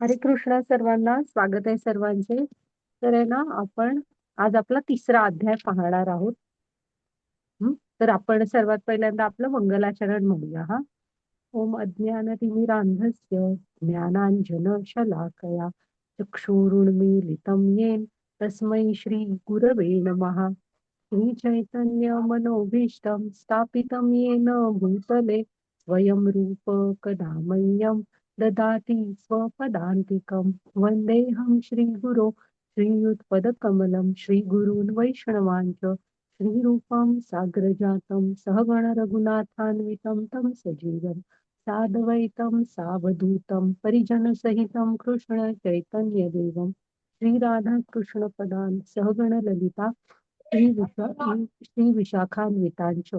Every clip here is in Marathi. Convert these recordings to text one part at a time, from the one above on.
हरे कृष्णा सर्वांना. स्वागत आहे सर्वांचे. तर आहे ना, आपण आज आपला तिसरा अध्याय पाहणार आहोत. तर आपण सर्वात पहिल्यांदा आपलं मंगलाचरण म्हणूया. हा. ओम अज्ञानतिमिरान्धस्य ज्ञानांजन शलाकया चक्षुरुन्मीलितं येन तस्मै श्री गुरवे नमः. श्री चैतन्य मनोभीष्टं स्थापितं येन भूतले स्वयं रूप कदा मह्यं ददाति स्वपदान्तिकं. वन्देऽहं श्रीगुरो श्रीयुतपदकमलं श्रीगुरून् वैष्णवांच श्रीरूपं साग्रजातं सहगण रघुनाथान्वितं तं सजीवं साद्वैतं सावधूतं परिजनसहितं कृष्ण चैतन्यदेवं श्रीराधाकृष्णपदान् सहगण ललिता श्री विशाखान्वितांच.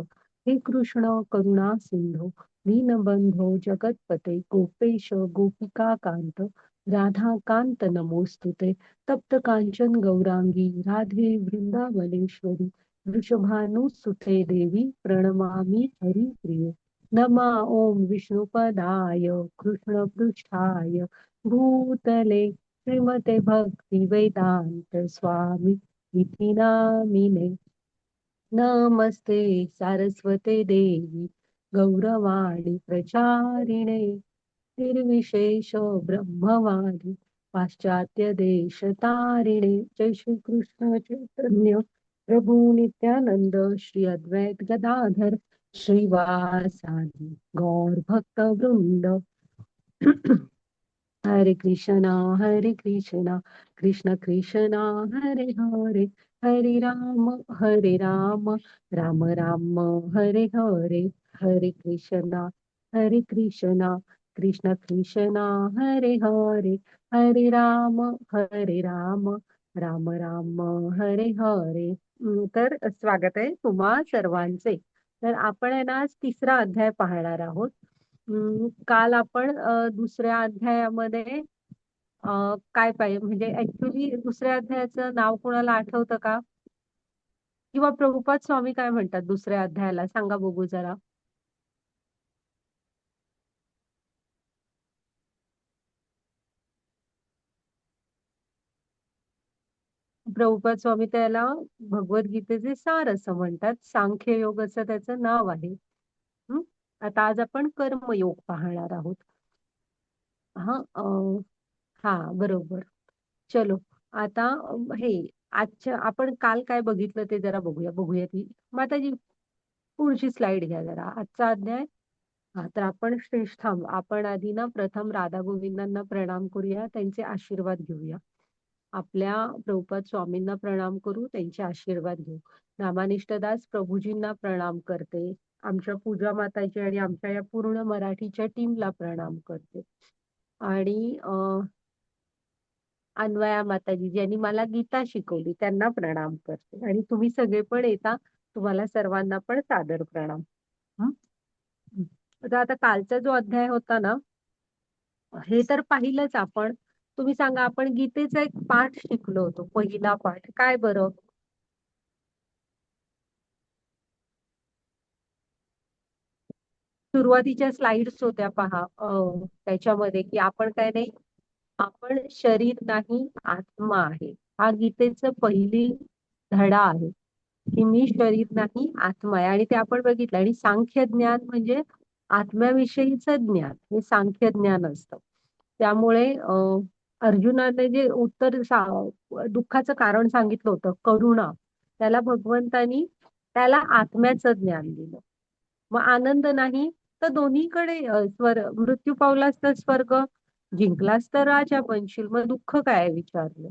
हे कृष्ण करुणा सिंधू दीनबंधो जगतपते गोपेश गोपिका कांत राधाकांत नमोस्तुते. तप्त कांचन गौरांगी राधे वृंदावनेश्वरी वृषभानुसुते देवी प्रणमामि हरिप्रिये. नमा ओम विष्णुपदाय कृष्णपृष्ठाय भूतले श्रीमते भक्ती वेदांत स्वामी इति नामिने. नमस्ते सारस्वते देवी गौरवाणी प्रचारिणे निर्विशेष ब्रह्मवादी पाश्चात्य देश तारिणे. जय श्री कृष्ण चैतन्य प्रभु नित्यानंद श्री अद्वैत गदाधर श्रीवासादि गौर भक्त वृंद. हरे कृष्णा कृष्ण कृष्णा हरे हरे हरे राम राम राम हरे हरे. हरे कृष्णा कृष्ण कृष्णा हरे हरे राम राम राम हरे हरे. तर स्वागत आहे तुम्हा सर्वांचे. तर आपण आहे ना, आज तिसरा अध्याय पाहणार आहोत. काल आपण दुसऱ्या अध्यायामध्ये काय पाहिजे म्हणजे ऍक्च्युली दुसऱ्या अध्यायाचं नाव कोणाला आठवतं का? किंवा प्रभुपाद स्वामी काय म्हणतात दुसऱ्या अध्यायाला, सांगा बघू जरा. प्रभुपाद स्वामी त्याला भगवद्गीतेचे सार असं म्हणतात. सांख्य योग असं त्याचं नाव आहे. हं? आता आज आपण कर्मयोग पाहणार आहोत. हा हा, बरोबर. चलो. आता हे आजच्या आपण काल काय बघितलं ते जरा बघूया ती माताजी. पुढची स्लाइड घ्या जरा. आजचा अध्याय. हा, तर आपण श्रेष्ठाम आपण आधी ना प्रथम राधा गोविंदांना प्रणाम करूया, त्यांचे आशीर्वाद घेऊया. आपल्या प्रभुपाद स्वामींना प्रणाम करू, त्यांचे आशीर्वाद घेऊ. नामानिष्ठदास प्रभूजींना प्रणाम करते. आमच्या पूजा माताजी आणि आमच्या या पूर्ण मराठीच्या टीमला प्रणाम करते. आणि अन्वया माताजी ज्यांनी मला गीता शिकवली त्यांना प्रणाम करते. आणि तुम्ही सगळे पण येता, तुम्हाला सर्वांना पण सादर प्रणाम. हं? तर आता कालचा जो अध्याय होता ना, हे तर पाहिलंच आपण. तुम्ही सांगा, आपण गीतेचा एक पाठ शिकलो होतो, पहिला पाठ काय बरं? सुरुवातीच्या स्लाइड्स होत्या पहा, त्याच्यामध्ये की आपण काय नाही, आपण शरीर नाही आत्मा आहे. हा गीतेचं पहिली धडा आहे की मी शरीर नाही आत्मा आहे. आणि ते आपण बघितलं. आणि सांख्य ज्ञान म्हणजे आत्म्याविषयीचं ज्ञान, हे सांख्य ज्ञान असतं. त्यामुळे अर्जुनाने जे दुःखाचं कारण सांगितलं होतं, करुणा, त्याला भगवंतानी त्याला आत्म्याचं ज्ञान दिलं. मग आनंद नाही तर दोन्हीकडे मृत्यू पावलास तर स्वर्ग, जिंकलास तर राजा बनशील, मग दुःख काय विचारलं.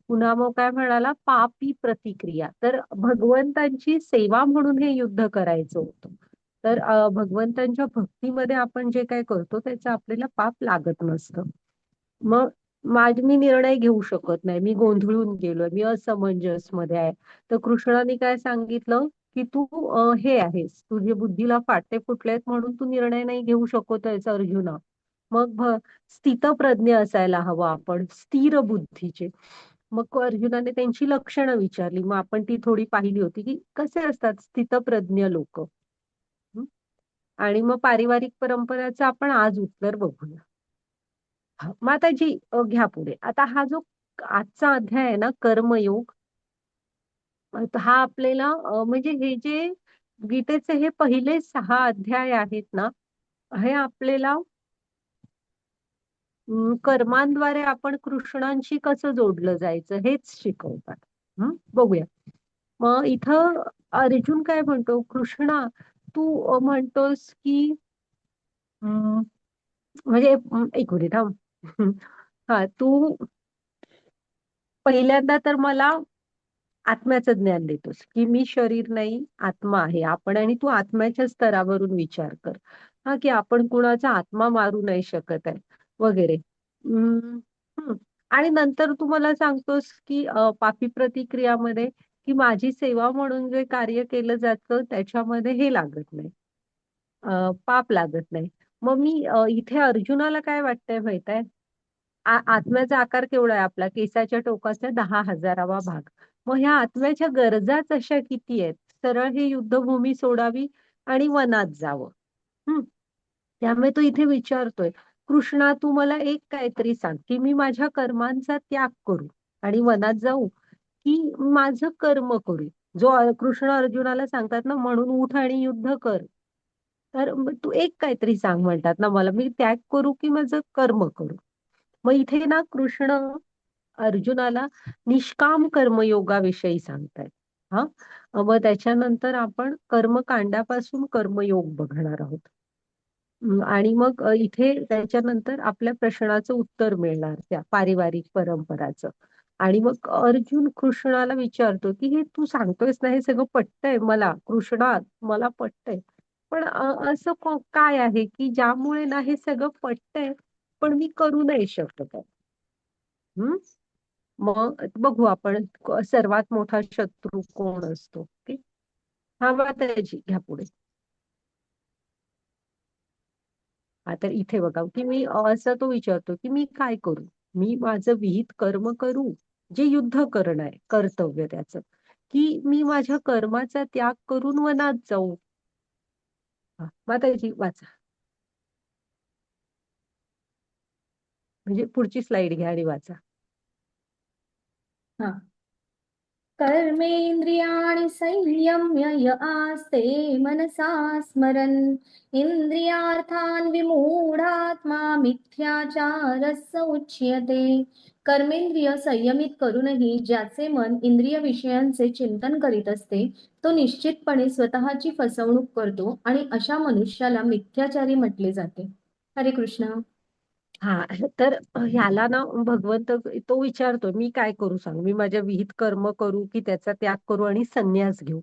पुन्हा मग काय म्हणाला, पापी प्रतिक्रिया. तर भगवंतांची सेवा म्हणून हे युद्ध करायचं होतं. तर भगवंतांच्या भक्तीमध्ये आपण जे काय करतो त्याचं आपल्याला पाप लागत नसतं. मग मी निर्णय घेऊ शकत नाही, मी गोंधळून गेलोय, मी असमंजस मध्ये आहे. तर कृष्णाने काय सांगितलं की तू हे आहेस, तुझे बुद्धीला फाटे फुटलेत म्हणून तू निर्णय नाही घेऊ शकत आहेस अर्जुना. मग स्थितप्रज्ञ असायला हवं आपण, स्थिर बुद्धीचे. मग अर्जुनाने त्यांची लक्षणं विचारली, मग आपण ती थोडी पाहिली होती की कसे असतात स्थितप्रज्ञ लोक. आणि मग पारिवारिक परंपराचं आपण आज उत्तर बघूया. माताजी घ्या पुढे. आता हा जो आजचा अध्याय आहे ना, कर्मयोग, हा आपल्याला म्हणजे हे जे गीतेचे हे पहिले 6 अध्याय आहेत ना, हे आपल्याला कर्मांद्वारे आपण कृष्णांशी कसं जोडलं जायचं हेच शिकवतात. बघूया. मग इथं अर्जुन काय म्हणतो, कृष्णा तू म्हणतोस की अं, म्हणजे एक मिनिट हा. हा, तू पहिल्यांदा तर मला आत्म्याचं ज्ञान देतोस की मी शरीर नाही, आत्मा आहे आपण, आणि तू आत्म्याच्या स्तरावरून विचार कर. हा, की आपण कुणाचा आत्मा मारू नाही शकत आहे वगैरे. हम्म, हम्म. आणि नंतर तू मला सांगतोस की पापी प्रतिक्रियामध्ये की माझी सेवा म्हणून जे कार्य केलं जातं त्याच्यामध्ये हे लागत नाही, पाप लागत नाही. मग मी इथे अर्जुनाला काय वाटतंय माहित आहे, आत्म्याचा आकार केवढा आहे आपला, केसाच्या टोकाचा 10,000वा भाग. मग ह्या आत्म्याच्या गरजाच अशा किती आहेत, सरळ ही युद्धभूमी सोडावी आणि वनात जावं. हम्म. त्यामुळे तो इथे विचारतोय, कृष्णा तू मला एक काहीतरी सांग की मी माझ्या कर्मांचा त्याग करू आणि वनात जाऊ, की माझं कर्म करू. जो कृष्ण अर्जुनाला सांगतात ना, म्हणून उठ आणि युद्ध कर. तर तू एक काहीतरी सांग म्हणतात ना मला, मी त्याग करू की माझं कर्म करू. मग इथे ना कृष्ण अर्जुनाला निष्काम कर्मयोगाविषयी सांगतायत. हा, मग त्याच्यानंतर आपण कर्मकांडापासून कर्मयोग बघणार आहोत. आणि मग इथे त्याच्यानंतर आपल्या प्रश्नाचं उत्तर मिळणार त्या पारिवारिक परंपराचं. आणि मग अर्जुन कृष्णाला विचारतो की हे तू सांगतोयस ना, हे सगळं पटतंय मला कृष्णा, मला पटतंय. पण असं काय आहे की ज्यामुळे ना हे सगळं पटतंय पण मी करू नाही शकत आहे. हम्म. मग बघू आपण सर्वात मोठा शत्रू कोण असतो ते. हा, माताजी घ्या पुढे. हा, तर इथे बघा की मी असं तो विचारतो की मी काय करू, मी माझं विहित कर्म करू, जे युद्ध करणं आहे कर्तव्य त्याचं, की मी माझ्या कर्माचा त्याग करून वनात जाऊ. माताजी वाचा, म्हणजे पुढची स्लाइड घ्या आणि वाचा. हा, कर्मेन्द्रियाणि संयम्य य आस्ते मनसा स्मरन् इंद्रियार्थान् विमूढात्मा मिथ्याचारस्य उच्यते. कर्मेंद्रिय संयमित करूनही ज्याचे मन इंद्रिय विषयांचे चिंतन करीत असते तो निश्चितपणे स्वतःची फसवणूक करतो आणि अशा मनुष्याला मिथ्याचारी म्हटले जाते. हरे कृष्ण. हा, तर ह्याला ना भगवंत तो विचारतो मी काय करू सांग, मी माझ्या विहित कर्म करू की त्याचा त्याग करू आणि संन्यास घेऊ.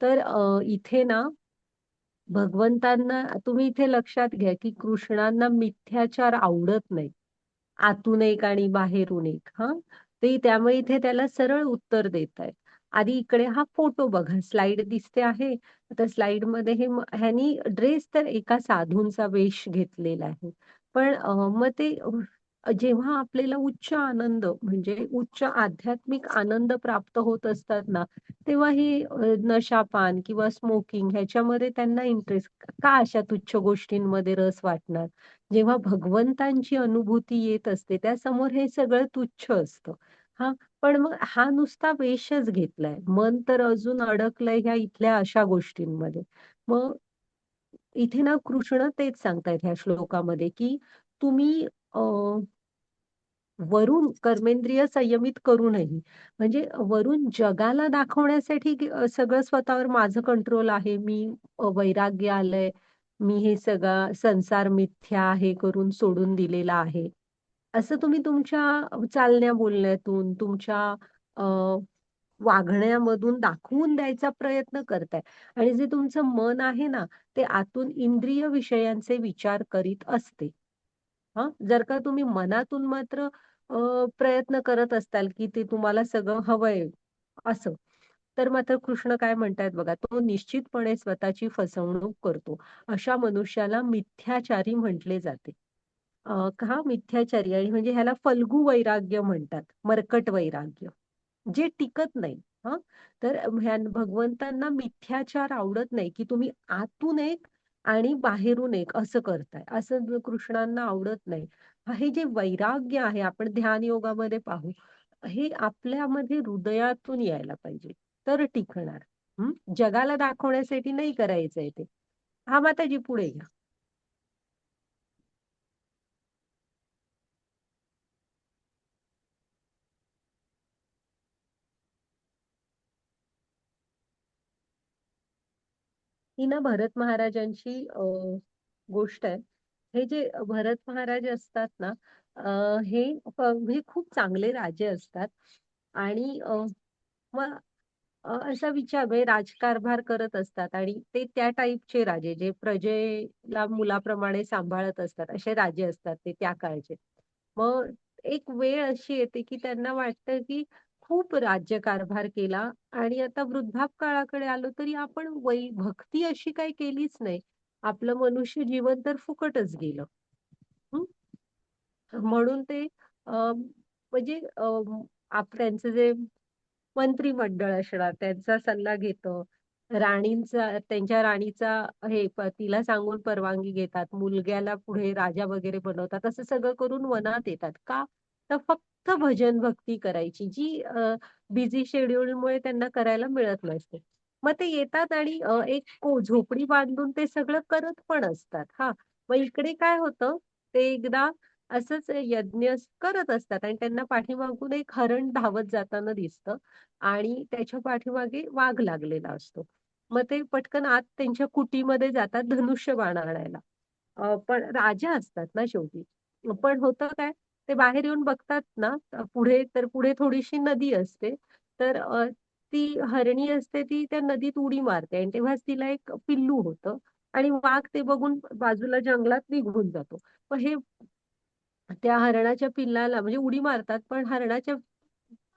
तर इथे ना भगवंतांना तुम्ही इथे लक्षात घ्या की कृष्णांना मिथ्याचार आवडत नाही, आतून एक आणि बाहेरून एक. हा, ते त्यामुळे इथे त्याला सरळ उत्तर देत आहेत. आधी इकडे हा फोटो बघा, स्लाइड दिसते आहे. आता स्लाइड मध्ये हे ह्यानी ड्रेस तर एका साधूंचा वेश घेतलेला आहे. पण मग ते जेव्हा आपल्याला उच्च आनंद म्हणजे उच्च आध्यात्मिक आनंद प्राप्त होत असतात ना, तेव्हा ही नशापान किंवा स्मोकिंग ह्याच्यामध्ये त्यांना इंटरेस्ट का, अशा तुच्छ गोष्टींमध्ये रस वाटणार. जेव्हा भगवंतांची अनुभूती येत असते त्यासमोर हे सगळं तुच्छ असतं. हा, पण मग हा नुसता वेशच घेतलाय, मन तर अजून अडकलंय ह्या इथल्या अशा गोष्टींमध्ये. मग इथे ना कृष्ण तेच सांगतायत ह्या श्लोकामध्ये की तुम्ही वरून कर्मेंद्रिय संयमित करूनही, म्हणजे वरून जगाला दाखवण्यासाठी की सगळं स्वतःवर माझं कंट्रोल आहे, मी वैराग्य आलंय, मी हे सगळं संसार मिथ्या आहे करून सोडून दिलेला आहे, असं तुम्ही तुमच्या चालण्या बोलण्यातून तुमच्या वागण्यामधून दाखवून द्यायचा प्रयत्न करताय. आणि जे तुमचं मन आहे ना, ते आतून इंद्रिय विषयांचे विचार करीत असते. हा, जर का तुम्ही मनातून मात्र प्रयत्न करत असताल की ते तुम्हाला सगळं हवंय असं, तर मात्र कृष्ण काय म्हणतायत बघा, तो निश्चितपणे स्वतःची फसवणूक करतो. अशा मनुष्याला मिथ्याचारी म्हटले जाते. का मिथ्याचारी, आणि म्हणजे ह्याला फल्गू वैराग्य म्हणतात, मर्कट वैराग्य जे टिकत नाही. हा, तर ह्या भगवंतांना मिथ्याचार आवडत नाही की तुम्ही आतून एक आणि बाहेरून एक असं करताय, असं कृष्णांना आवडत नाही. हे जे वैराग्य आहे आपण ध्यान योगामध्ये पाहू, हे आपल्यामध्ये हृदयातून यायला पाहिजे तर टिकणार. जगाला दाखवण्यासाठी नाही करायचंय ते. हा माताजी पुढे घ्या. ही ना भरत महाराजांची गोष्ट आहे. हे जे भरत महाराज असतात ना, हे म्हणजे खूप चांगले राजे असतात. आणि मग असा विचार म्हणजे राजकारभार करत असतात आणि ते त्या टाईपचे राजे जे प्रजेला मुलाप्रमाणे सांभाळत असतात असे राजे असतात ते त्या काळचे. मग एक वेळ अशी येते की त्यांना वाटतं की खूप राज्यकारभार केला आणि आता वृद्धापकाळाकडे आलो तरी आपण भक्ती अशी काही केलीच नाही. आपलं मनुष्य जीवन तर फुकटच गेलं. हं? म्हणून ते म्हणजे त्यांचं जे मंत्रिमंडळ असणार त्यांचा सल्ला घेतं. त्यांच्या राणीचा तिला सांगून परवानगी घेतात. मुलग्याला पुढे राजा वगैरे बनवतात. असं सगळं करून वनात येतात. का? तर फक्त भजन भक्ती करायची जी बिझी शेड्यूलमुळे त्यांना करायला मिळत नसते. मग ते येतात आणि एक झोपडी बांधून ते सगळं करत पण असतात. मग इकडे काय होतं, ते एकदा असंच यज्ञ करत असतात आणि त्यांना पाठीमागून एक हरण धावत जाताना दिसतं आणि त्याच्या पाठीमागे वाघ लागलेला असतो. मग ते पटकन आत त्यांच्या कुटीमध्ये जातात धनुष्य बाण आणायला. पण राजा असतात ना शेवटी. पण होतं काय, ते बाहेर येऊन बघतात ना, पुढे थोडीशी नदी असते. तर ती हरणी असते ती त्या नदीत उडी मारते आणि तेव्हाच तिला एक पिल्लू होतं आणि वाघ ते बघून बाजूला जंगलात निघून जातो. पण हे त्या हरणाच्या पिल्लाला म्हणजे उडी मारतात, पण हरणाच्या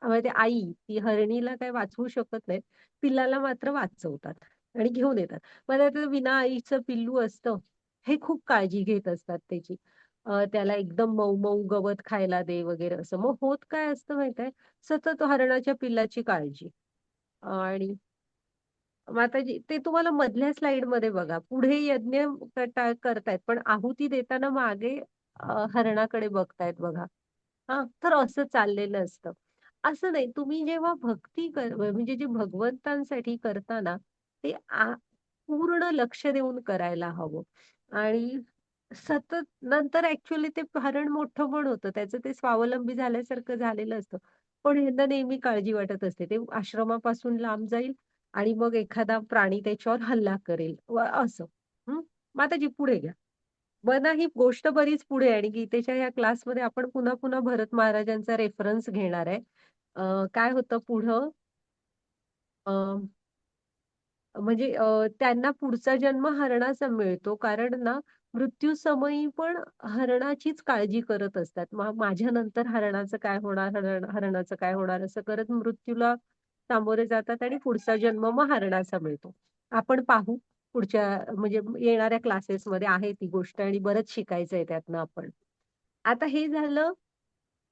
म्हणजे आई ती हरणीला काय वाचवू शकत नाही. पिल्लाला मात्र वाचवतात आणि घेऊन येतात. मग आता विना आईचं पिल्लू असतं. हे खूप काळजी घेत असतात त्याची. त्याला एकदम मऊ मऊ गवत खायला दे वगैरे असं. मग होत काय असतं माहितीये, सतत हरणाच्या पिल्लाची काळजी. आणि माताजी ते तुम्हाला मधल्या स्लाइड मध्ये बघा. पुढे यज्ञ करतायत पण आहुती देताना मागे हरणाकडे बघतायत बघा. तर असं चाललेलं असतं. असं नाही, तुम्ही जेव्हा भक्ती म्हणजे जे भगवंतांसाठी करताना ते पूर्ण लक्ष देऊन करायला हवं. आणि सतत नंतर ऍक्च्युअली ते हरण मोठं पण होतं. त्याचं ते स्वावलंबी झाल्यासारखं झालेलं असतं. पण ह्यांना नेहमी काळजी वाटत असते. ते आश्रमापासून लांब जाईल आणि मग एखादा प्राणी त्याच्यावर हल्ला करेल असं. हं. माताजी पुढे घ्या. बना ही गोष्ट बरीच पुढे आहे आणि गीतेच्या या क्लासमध्ये आपण पुन्हा पुन्हा भरत महाराजांचा रेफरन्स घेणार आहे. काय होतं पुढं, अ, म्हणजे त्यांना पुढचा जन्म हरणाचा मिळतो कारण ना मृत्यू समयी पण हरणाचीच काळजी करत असतात. माझ्या नंतर हरणाचं काय होणार, हरणाचं काय होणार असं करत मृत्यूला सामोरे जातात आणि पुढचा जन्म मग हरणाचा मिळतो. आपण पाहू पुढच्या म्हणजे येणाऱ्या क्लासेसमध्ये आहे ती गोष्ट आणि बरंच शिकायचं आहे त्यातनं आपण. आता हे झालं.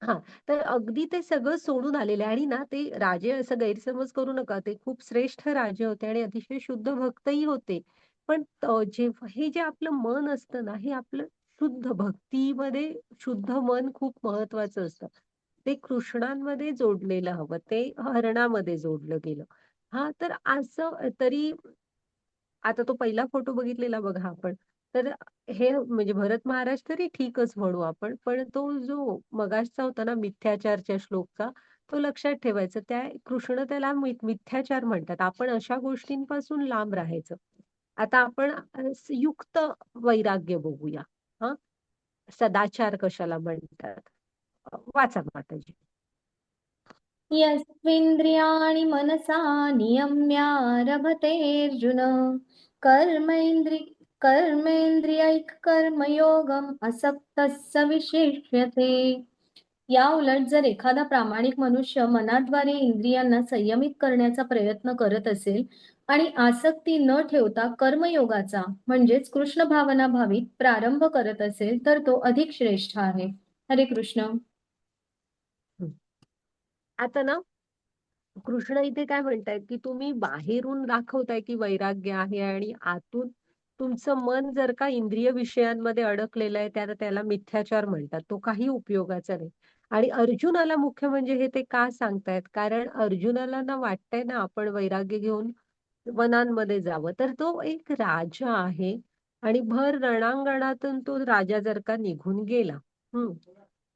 हां, तर अगदी ते सगळं सोडून आलेले आणि ना ते राजे असं गैरसमज करू नका. ते खूप श्रेष्ठ राजे होते आणि अतिशय शुद्ध भक्तही होते. पण जेव्हा हे जे आपलं मन असतं ना, हे आपलं शुद्ध भक्तीमध्ये शुद्ध मन खूप महत्वाचं असतं. ते कृष्णांमध्ये जोडलेलं हवं. ते हरणामध्ये जोडलं गेलं. तर असं तरी आता तो पहिला फोटो बघितलेला बघा आपण. तर हे म्हणजे भरत महाराज तरी ठीकच म्हणू आपण. पण तो जो मगाचचा होता ना मिथ्याचारच्या श्लोकचा, तो लक्षात ठेवायचा. कृष्ण त्याला मिथ्याचार म्हणतात. आपण अशा गोष्टींपासून लांब राहायचं. आता आपण युक्त वैराग्य बघूया. हां, सदाचार कशाला म्हणतात? वाचा माताजी. यस्त्विन्द्रियाणि मनसा नियम्यारभतेऽर्जुन कर्मेन्द्रियैः कर्मयोगम् असक्तः स विशिष्यते. या उलट जर एखादा प्रामाणिक मनुष्य मनाद्वारे इंद्रियांना संयमित करण्याचा प्रयत्न करत असेल आणि आसक्ती न ठेवता कर्मयोगाचा म्हणजेच कृष्ण भावना भावित प्रारंभ करत असेल तर तो अधिक श्रेष्ठ आहे. हरे कृष्ण. हं. आता ना कृष्ण इथे काय म्हणतायत, की तुम्ही बाहेरून दाखवताय की वैराग्य आहे आणि आतून तुमचं मन जर का इंद्रिय विषयांमध्ये अडकलेलं आहे, त्याला मिथ्याचार म्हणतात. तो काही उपयोगाचा नाही. आणि अर्जुनाला मुख्य म्हणजे हे ते का सांगतायत? कारण अर्जुनाला ना वाटतंय ना आपण वैराग्य घेऊन वनांमध्ये जावं. तर तो एक राजा आहे आणि भर रणांगणातून तो राजा जर का निघून गेला, हं,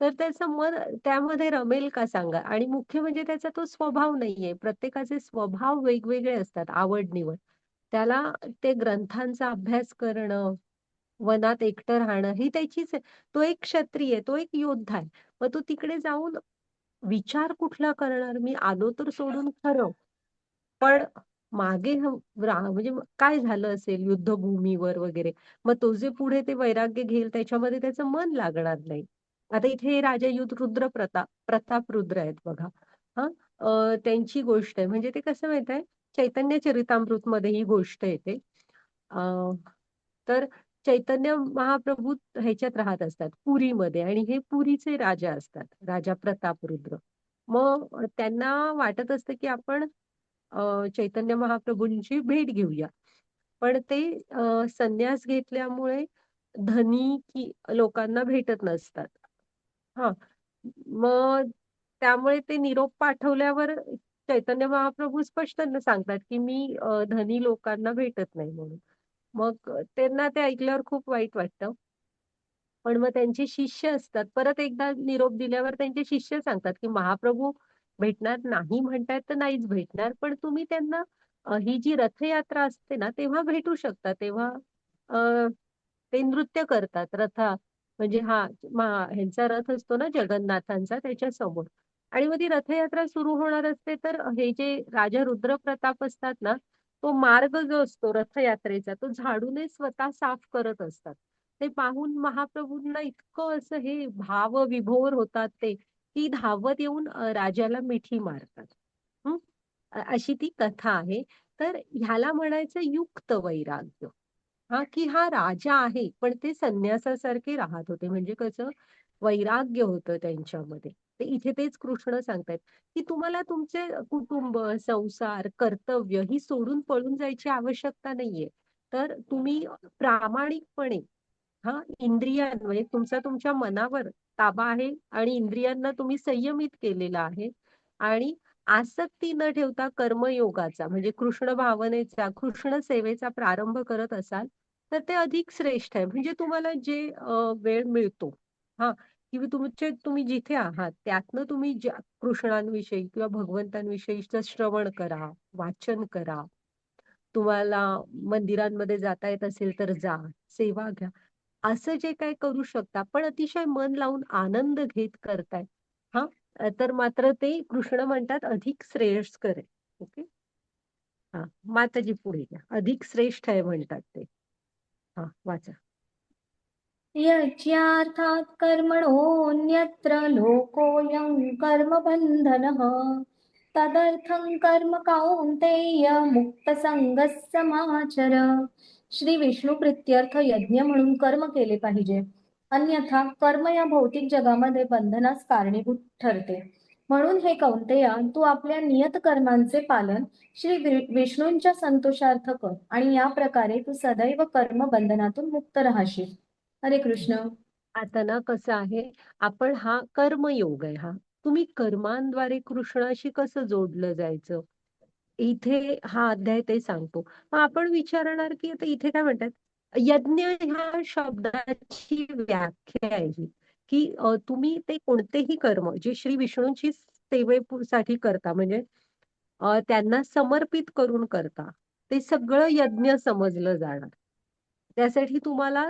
तर त्याचं मन त्यामध्ये रमेल का सांगा? आणि मुख्य म्हणजे त्याचा तो स्वभाव नाहीये. प्रत्येकाचे स्वभाव वेगवेगळे असतात, आवड-निवड. त्याला ते ग्रंथांचा अभ्यास करणं, वनात एकटं राहणं ही त्याचीच आहे. तो एक क्षत्रिय आहे, तो एक योद्धा आहे. मग तो तिकडे जाऊन विचार कुठला करणार? मी आलो तर सोडून खरं, पण मागे म्हणजे काय झालं असेल युद्धभूमीवर वगैरे. मग तो जे पुढे ते वैराग्य घेईल त्याच्यामध्ये त्याचं मन लागणार नाही. आता इथे राजा रुद्र प्रताप रुद्र आहेत बघा. हा त्यांची गोष्ट आहे. म्हणजे ते कसं माहित आहे, चैतन्य चरितामृत मध्ये ही गोष्ट येते. अ, तर चैतन्य महाप्रभू ह्याच्यात राहत असतात पुरीमध्ये आणि हे पुरीचे राजा असतात, राजा प्रतापरुद्र. मग त्यांना वाटत असतं की आपण चैतन्य महाप्रभूंची भेट घेऊया. पण ते संन्यास घेतल्यामुळे धनी की लोकांना भेटत नसतात. हां. मग त्यामुळे ते निरोप पाठवल्यावर चैतन्य महाप्रभू स्पष्ट सांगतात, की मी धनी लोकांना भेटत नाही म्हणून. मग त्यांना ते ऐकल्यावर खूप वाईट वाटतं. पण मग त्यांचे शिष्य असतात. परत एकदा निरोप दिल्यावर त्यांचे शिष्य सांगतात, की महाप्रभू भेटणार नाही म्हणतायत तर नाहीच भेटणार. पण तुम्ही त्यांना ही जी रथयात्रा असते ना, तेव्हा भेटू शकता. तेव्हा अ, ते नृत्य करतात म्हणजे ह्यांचा रथ असतो ना जगन्नाथांचा त्याच्यासमोर. आणि मग ती रथयात्रा सुरू होणार असते तर हे जे राजा रुद्रप्रताप असतात ना, तो मार्ग जो असतो रथयात्रेचा तो झाडूने स्वतः साफ करत असतात. ते पाहून महाप्रभूंना इतकं असं हे भावविभोर होतात ते, की धावत येऊन राजाला मिठी मारतात. हं. अशी ती कथा आहे. तर ह्याला म्हणायचं युक्त वैराग्य. हां, की हा राजा आहे, पण ते संन्यासासारखे राहत होते. म्हणजे कसं वैराग्य होतं त्यांच्यामध्ये. ते इथे तेच कृष्ण सांगतायत, की तुम्हाला तुमचे कुटुंब, संसार, कर्तव्य ही सोडून पळून जायची आवश्यकता नाहीये. तर तुम्ही प्रामाणिकपणे म्हणजे तुमचा तुमच्या मनावर ताबा आहे आणि इंद्रियांना तुम्ही संयमित केलेला आहे आणि आसक्ती न ठेवता कर्मयोगाचा म्हणजे कृष्ण भावनेचा, कृष्ण सेवेचा प्रारंभ करत असाल, तर ते अधिक श्रेष्ठ आहे. म्हणजे तुम्हाला जे वेळ मिळतो हां, किंवा तुम्ही जिथे आहात त्यातनं तुम्ही कृष्णांविषयी किंवा भगवंतांविषयीचं श्रवण करा, वाचन करा. तुम्हाला मंदिरांमध्ये जाता येत असेल तर जा, सेवा घ्या. असं जे काही करू शकता, पण अतिशय मन लावून आनंद घेत करताय, हां, तर मात्र ते कृष्ण म्हणतात अधिक श्रेयस्कर आहे. ओके. हां, माताजी पुढे घ्या. अधिक श्रेष्ठ आहे म्हणतात ते. हां, वाचा. यज्ञार्थात् कर्मणोऽन्यत्र लोकोऽयं कर्मबन्धनः तदर्थं कर्म कौन्तेय मुक्तसंगः समाचर. श्री विष्णू प्रित्यर्थ यज्ञ म्हणून कर्म केले पाहिजे, अन्यथा कर्म या भौतिक जगामध्ये बंधनास कारणीभूत ठरते. म्हणून हे कौंतेया, तू आपल्या नियत कर्मांचे पालन श्री विष्णूंच्या संतोषार्थ कर आणि या प्रकारे तू सदैव कर्म बंधनातून मुक्त राहशील. हरे कृष्ण. आता ना कसं आहे, आपण हा कर्मयोग आहे हा. तुम्ही कर्मांद्वारे कृष्णाशी कसं जोडलं जायचं? इथे हा अध्याय ते सांगतो. मग आपण विचारणार की आता इथे काय म्हणतात? यज्ञ ह्या शब्दाची व्याख्या आहे ही, की तुम्ही ते कोणतेही कर्म जे श्री विष्णूंची सेवेसाठी करता म्हणजे त्यांना समर्पित करून करता. ते सगळं यज्ञ समजलं जाणार. त्यासाठी तुम्हाला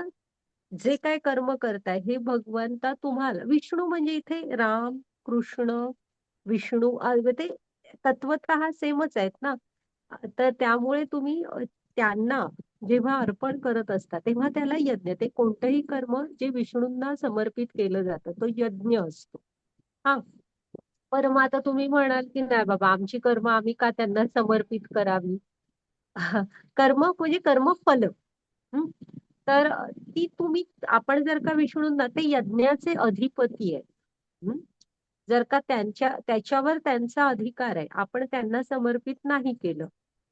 जे काय कर्म करताय हे भगवंता तुम्हाला विष्णू म्हणजे इथे राम, कृष्ण, विष्णू ते तत्वतः सेमच आहेत ना. तर त्यामुळे तुम्ही त्यांना जेव्हा अर्पण करत असता तेव्हा त्याला यज्ञ ते कोणतंही कर्म जे विष्णूंना समर्पित केलं जातं तो यज्ञ असतो. हा. पण मग आता तुम्ही म्हणाल की नाही बाबा आमची कर्म आम्ही का त्यांना समर्पित करावी. कर्म म्हणजे कर्मफल. हं. तर ती तुम्ही आपण जर का विष्णूंना ते यज्ञाचे अधिपती आहे. हं. जर का त्याच्यावर त्यांचा अधिकार आहे आपण त्यांना समर्पित नाही केलं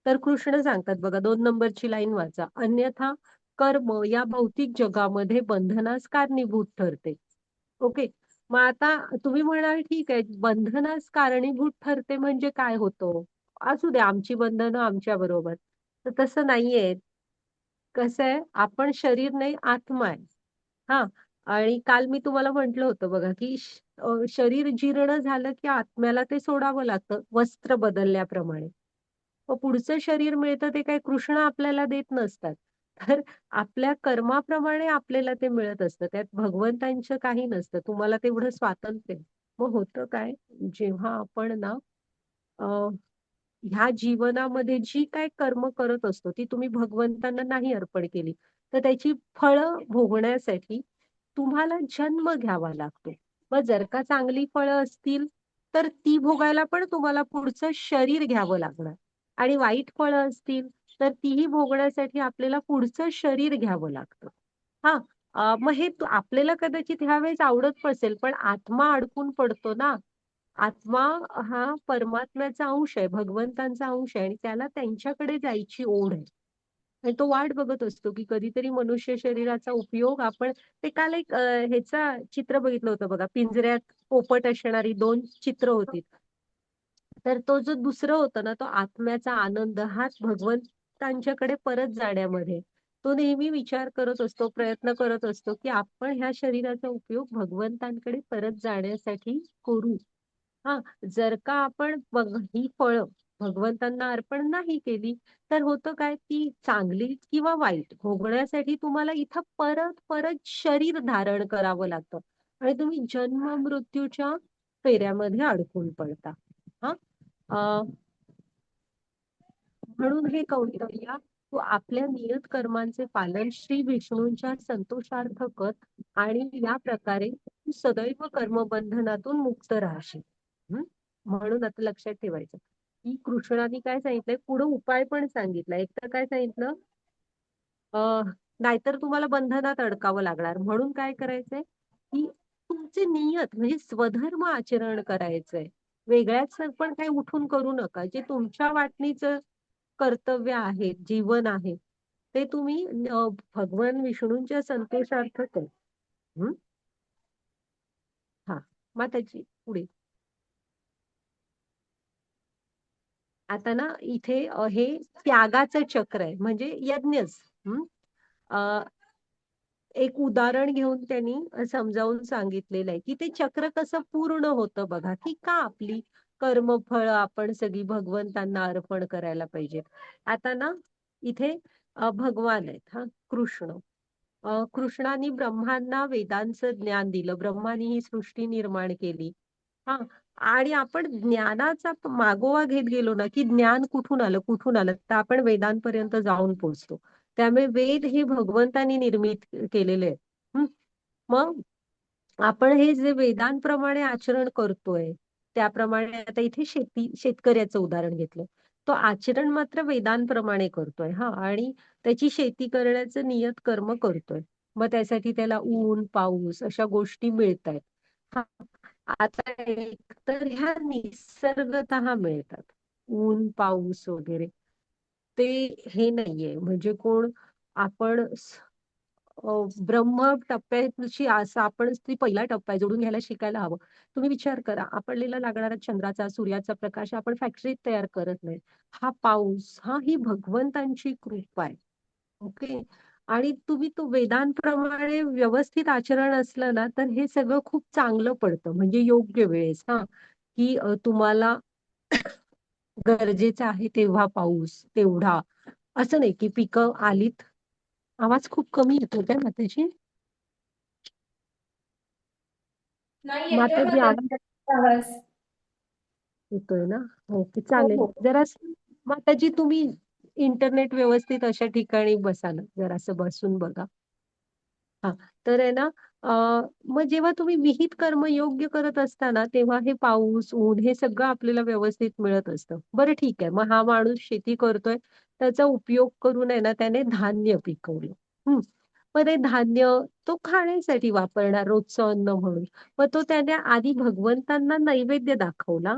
तर कृष्ण सांगतात बघा 2 नंबरची लाईन वाचा. अन्यथा कर्म या भौतिक जगामध्ये बंधनास कारणीभूत ठरते. ओके. मग आता तुम्ही म्हणाल ठीक आहे, बंधनास कारणीभूत ठरते म्हणजे काय होतं? असू दे आमची बंधनं आमच्या बरोबर. तर तसं नाहीये. कसं आहे, आपण शरीर नाही आत्मा आहे. हा. आणि काल मी तुम्हाला म्हटलं होतं बघा, की शरीर जीर्ण झालं की आत्म्याला ते सोडावं लागतं वस्त्र बदलल्याप्रमाणे. मग पुढचं शरीर मिळतं ते काही कृष्ण आपल्याला देत नसतात. तर आपल्या कर्माप्रमाणे आपल्याला ते मिळत असतं. त्यात भगवंतांचं काही नसतं. तुम्हाला तेवढं स्वातंत्र्य आहे. मग होतं काय, जेव्हा आपण ना ह्या जीवनामध्ये जी काय कर्म करत असतो ती तुम्ही भगवंतांना नाही अर्पण केली, तर त्याची फळं भोगण्यासाठी तुम्हाला जन्म घ्यावा लागतो. मग जर का चांगली फळं असतील तर ती भोगायला पण तुम्हाला पुढचं शरीर घ्यावं लागणार. आणि वाईट फळं असतील तर तीही भोगण्यासाठी आपल्याला पुढचं शरीर घ्यावं लागतं. हा. मग हे आपल्याला कदाचित ह्यावेळेस आवडत नसेल, पण आत्मा अडकून पडतो ना. आत्मा हा परमात्म्याचा अंश आहे, भगवंतांचा अंश आहे आणि त्याला त्यांच्याकडे जायची ओढ आहे. आणि तो वाट बघत असतो की कधीतरी मनुष्य शरीराचा उपयोग आपण. ते काल एक ह्याचा चित्र बघितलं होतं बघा, पिंजऱ्यात पोपट असणारी दोन चित्र होती. तर तो जो दुसरं होतं ना, तो आत्म्याचा आनंद हाच भगवंतांच्याकडे परत जाण्यामध्ये. तो नेहमी विचार करत असतो, प्रयत्न करत असतो की आपण ह्या शरीराचा उपयोग भगवंतांकडे परत जाण्यासाठी करू. हा. जर का आपण ही फळं भगवंतांना अर्पण नाही केली, तर होतं काय, ती चांगली किंवा वाईट भोगण्यासाठी तुम्हाला इथं परत परत शरीर धारण करावं लागतं. आणि तुम्ही जन्म मृत्यूच्या फेऱ्यामध्ये अडकून पडता. हा. अ, म्हणून हे कौंतव्या, तू आपल्या नियत कर्मांचे पालन श्री विष्णूंच्या संतोषार्थ कर आणि या प्रकारे तू सदैव कर्मबंधनातून मुक्त राहशील. हं? म्हणून आता लक्षात ठेवायचं की कृष्णाने काय सांगितलंय, पुढे उपाय पण सांगितलाय. एक तर काय सांगितलं, अ, नाहीतर तुम्हाला बंधनात अडकावं लागणार. म्हणून काय करायचंय, की तुमचे नियत म्हणजे स्वधर्म आचरण करायचंय. वेगळ्याच पण काही उठून करू नका. जे तुमच्या वाटणीचं कर्तव्य आहे, जीवन आहे, ते तुम्ही भगवान विष्णूंच्या संतोषार्थ करा. हं? हा. माताजी पुढे. आता ना इथे हे त्यागाचं चक्र आहे म्हणजे यज्ञच. हं? अ, एक उदाहरण घेऊन त्यांनी समजावून सांगितलेलं आहे की ते चक्र कसं पूर्ण होतं बघा, की का आपली कर्मफळ आपण सगळी भगवंतांना अर्पण करायला पाहिजे. आता ना इथे भगवान आहेत, हा कृष्ण. कृष्णाने ब्रह्मांना वेदांचं ज्ञान दिलं, ब्रह्माने ही सृष्टी निर्माण केली. हा. आणि आपण ज्ञानाचा मागोवा घेत गेलो ना, की ज्ञान कुठून आलं कुठून आलं, तर आपण वेदांपर्यंत जाऊन पोहोचतो. त्यामुळे वेद हे भगवंतानी निर्मित केलेले आहेत. हं. मग आपण हे जे वेदांप्रमाणे आचरण करतोय, त्याप्रमाणे आता इथे शेतकऱ्याचं उदाहरण घेतलं. तो आचरण मात्र वेदांप्रमाणे करतोय हा, आणि त्याची शेती करण्याचं नियत कर्म करतोय. मग त्यासाठी त्याला ऊन पाऊस अशा गोष्टी मिळतायत. हा. आता एकतर ह्या निसर्गतः मिळतात, ऊन पाऊस वगैरे. ते हे नाहीये म्हणजे कोण आपण ब्रह्म टप्प्याची असं आपण ती पहिला टप्पा आहे, जोडून घ्यायला शिकायला हवं. तुम्ही विचार करा, आपल्याला लागणारा चंद्राचा सूर्याचा प्रकाश आपण फॅक्टरीत तयार करत नाही. हा पाऊस हा ही भगवंतांची कृपा आहे. ओके. आणि तुम्ही तो वेदांप्रमाणे व्यवस्थित आचरण असलं ना, तर हे सगळं खूप चांगलं पडतं म्हणजे योग्य वेळेस. हा. की तुम्हाला गरजेचं आहे तेव्हा पाऊस तेवढा, असं नाही की पिकं आलीत. आवाज खूप कमी येतो काय माताजी? नाही येतोय माताजी आवाज माझा आवाज. येतोय ना? ओके, हो चालेल. हो. जरा माताजी तुम्ही इंटरनेट व्यवस्थित अशा ठिकाणी बसा ना, जरासं बसून बघा. हा. तर आहे ना, मग जेव्हा तुम्ही विहित कर्म योग्य करत असताना तेव्हा हे पाऊस ऊन हे सगळं आपल्याला व्यवस्थित मिळत असतं. बरं ठीक आहे, मग हा माणूस शेती करतोय, त्याचा उपयोग करून आहे ना त्याने धान्य पिकवलं. हम्म. मग ते धान्य तो खाण्यासाठी वापरणार रोजचं अन्न म्हणून. मग तो त्याने आधी भगवंतांना नैवेद्य दाखवला.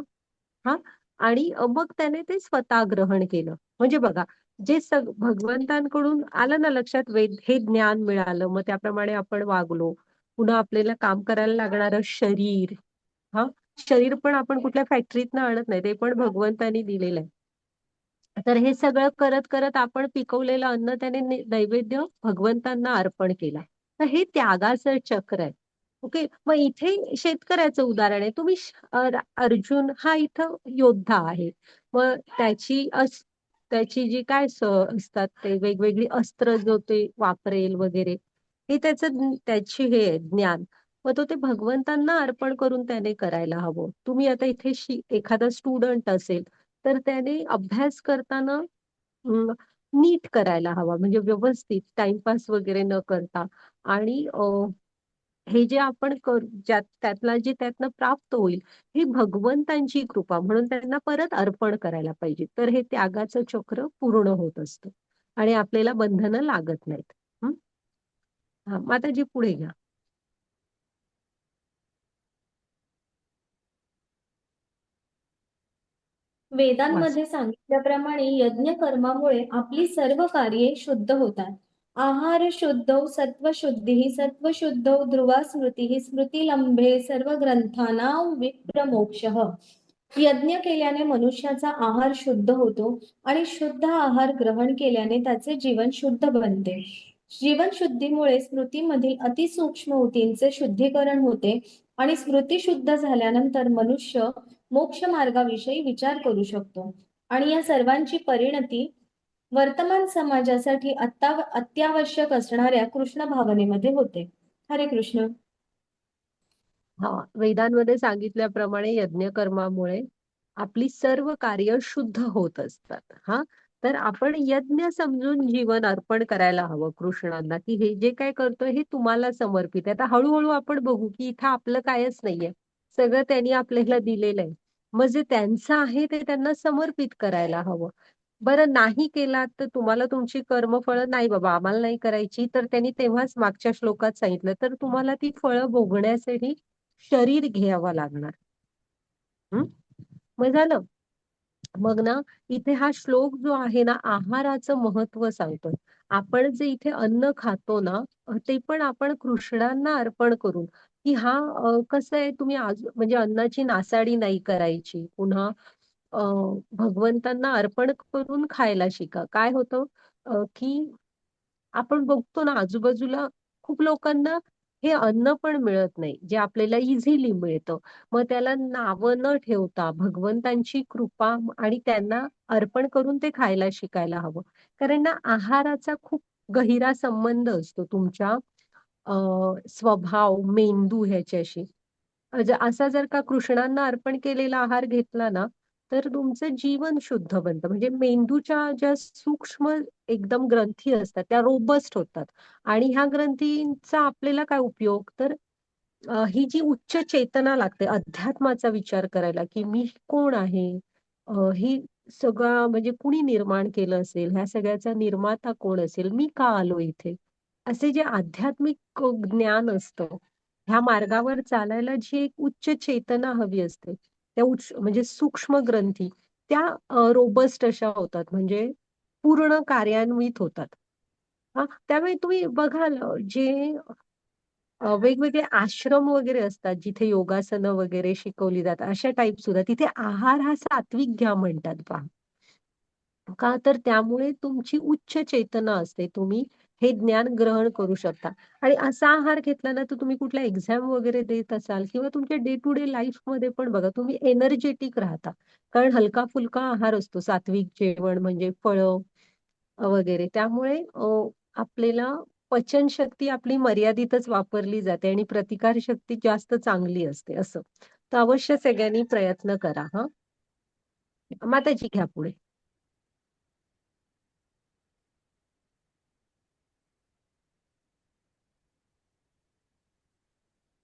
हा. आणि मग त्याने ते स्वतः ग्रहण केलं. म्हणजे बघा, जे भगवंतांकडून आलं ना लक्षात, वेद हे ज्ञान मिळालं, मग त्याप्रमाणे आपण वागलो. पुन्हा आपल्याला काम करायला लागणारं शरीर, हा शरीर पण आपण कुठल्या फॅक्टरीतनं आणत नाही, ते पण भगवंतानी दिलेलं आहे. तर हे सगळं करत करत आपण पिकवलेलं अन्न त्याने नैवेद्य भगवंतांना अर्पण केला. तर हे त्यागाचं चक्र आहे. ओके, मग इथे शेतकऱ्याचं उदाहरण आहे. तुम्ही अर्जुन हा इथं योद्धा आहे. मग त्याची जी काय असतात ते वेगवेगळी अस्त्र जो ते वापरेल वगैरे, हे त्याची हे आहे, ज्ञान. मग तो ते भगवंतांना अर्पण करून त्याने करायला हवं. तुम्ही आता इथे एखादा स्टुडंट असेल, तर त्याने अभ्यास करताना अं, नीट करायला हवा, म्हणजे व्यवस्थित टाइमपास वगैरे न करता. आणि हे जे आपण त्यातला जे त्यातनं प्राप्त होईल, ही भगवंतांची कृपा म्हणून त्यांना परत अर्पण करायला पाहिजे. तर हे त्यागाचं चक्र पूर्ण होत असतं आणि आपल्याला बंधनं लागत नाहीत. हं? हा, माताजी पुढे घ्या. वाच. वेदांमध्ये सांगितल्याप्रमाणे यज्ञ कर्मामुळे आपली सर्व कार्ये शुद्ध होतात. आहार शुद्धौ सत्वशुद्धी सत्वशुद्धौ ध्रुवा स्मृती स्मृतिलंभे सर्व ग्रंथानां विप्रमोक्षः. यज्ञ केल्याने मनुष्याचा आहार शुद्ध होतो आणि शुद्ध आहार ग्रहण केल्याने त्याचे जीवन शुद्ध बनते. जीवन शुद्धीमुळे स्मृतीमधील अतिसूक्ष्म ऊतींचे शुद्धीकरण होते आणि स्मृती शुद्ध झाल्यानंतर मनुष्य मोक्ष मार्गाविषयी विचार करू शकतो आणि या सर्वांची परिणती वर्तमान समाजासाठी अत्यावश्यक असणाऱ्या कृष्ण भावनेमध्ये होते. हरे कृष्ण. हा, वेदांमध्ये सांगितल्याप्रमाणे यज्ञ कर्मामुळे आपली सर्व कार्य शुद्ध होत असतात. हा, तर आपण यज्ञ समजून जीवन अर्पण करायला हवं कृष्णांना, की हे जे काय करतोय हे तुम्हाला समर्पित आहे. आता हळूहळू आपण बघू की इथं आपलं कायच नाहीये, सगळं त्यांनी आपल्याला दिलेलं आहे. मग जे त्यांचं आहे ते त्यांना समर्पित करायला हवं. बरं, नाही केलात तर तुम्हाला तुमची कर्मफळं नाही बाबा आम्हाला नाही करायची, तर त्यांनी तेव्हाच मागच्या श्लोकात सांगितलं, तर तुम्हाला ती फळं भोगण्यासाठी शरीर घ्यावं लागणार. हं? मग झालं. मग ना, इथे हा श्लोक जो आहे ना, आहाराचं महत्व सांगतोय. आपण जे इथे अन्न खातो ना, ते पण आपण कृष्णांना अर्पण करून, की हा कसं आहे, तुम्ही आज म्हणजे अन्नाची नासाडी नाही करायची. पुन्हा अ, भगवंतांना अर्पण करून खायला शिका. काय होतं की आपण बघतो ना आजूबाजूला खूप लोकांना हे अन्न पण मिळत नाही, जे आपल्याला इझिली मिळतं. मग त्याला नावं न ठेवता भगवंतांची कृपा आणि त्यांना अर्पण करून ते खायला शिकायला हवं. कारण ना, आहाराचा खूप गहिरा संबंध असतो तुमच्या अ, स्वभाव, मेंदू ह्याच्याशी. असा जर का कृष्णांना अर्पण केलेला आहार घेतला ना, तर तुमचं जीवन शुद्ध बनतं. म्हणजे मेंदूच्या ज्या सूक्ष्म एकदम ग्रंथी असतात त्या रोबस्ट होतात. आणि ह्या ग्रंथींचा आपल्याला काय उपयोग, तर ही जी उच्च चेतना लागते अध्यात्माचा विचार करायला, की मी कोण आहे, ही सगळा म्हणजे कुणी निर्माण केलं असेल, ह्या सगळ्याचा निर्माता कोण असेल, मी का आलो इथे, असे जे आध्यात्मिक ज्ञान असतं, ह्या मार्गावर चालायला जी एक उच्च चेतना हवी असते, त्या उच्च म्हणजे सूक्ष्म ग्रंथी त्या रोबस्ट अशा होतात, म्हणजे पूर्ण कार्यान्वित होतात. हा, त्यामुळे तुम्ही बघाल जे वेगवेगळे आश्रम वगैरे असतात जिथे योगासनं वगैरे शिकवली जातात, अशा टाईप सुद्धा तिथे आहार हा सात्विक घ्या म्हणतात पहा. का, तर त्यामुळे तुमची उच्च चेतना असते, तुम्ही हे ज्ञान ग्रहण करू शकता. आणि असा आहार घेतला ना, तर तुम्ही कुठल्या एक्झाम वगैरे देत असाल किंवा तुमच्या डे टू डे लाईफ मध्ये पण बघा, तुम्ही एनर्जेटिक राहता. कारण हलका फुलका आहार असतो, सात्विक जेवण म्हणजे फळं वगैरे. त्यामुळे आपल्याला पचनशक्ती आपली मर्यादितच वापरली जाते आणि प्रतिकार शक्ती जास्त चांगली असते असं. तर अवश्य सगळ्यांनी प्रयत्न करा. हा, माताजी घ्या पुढे.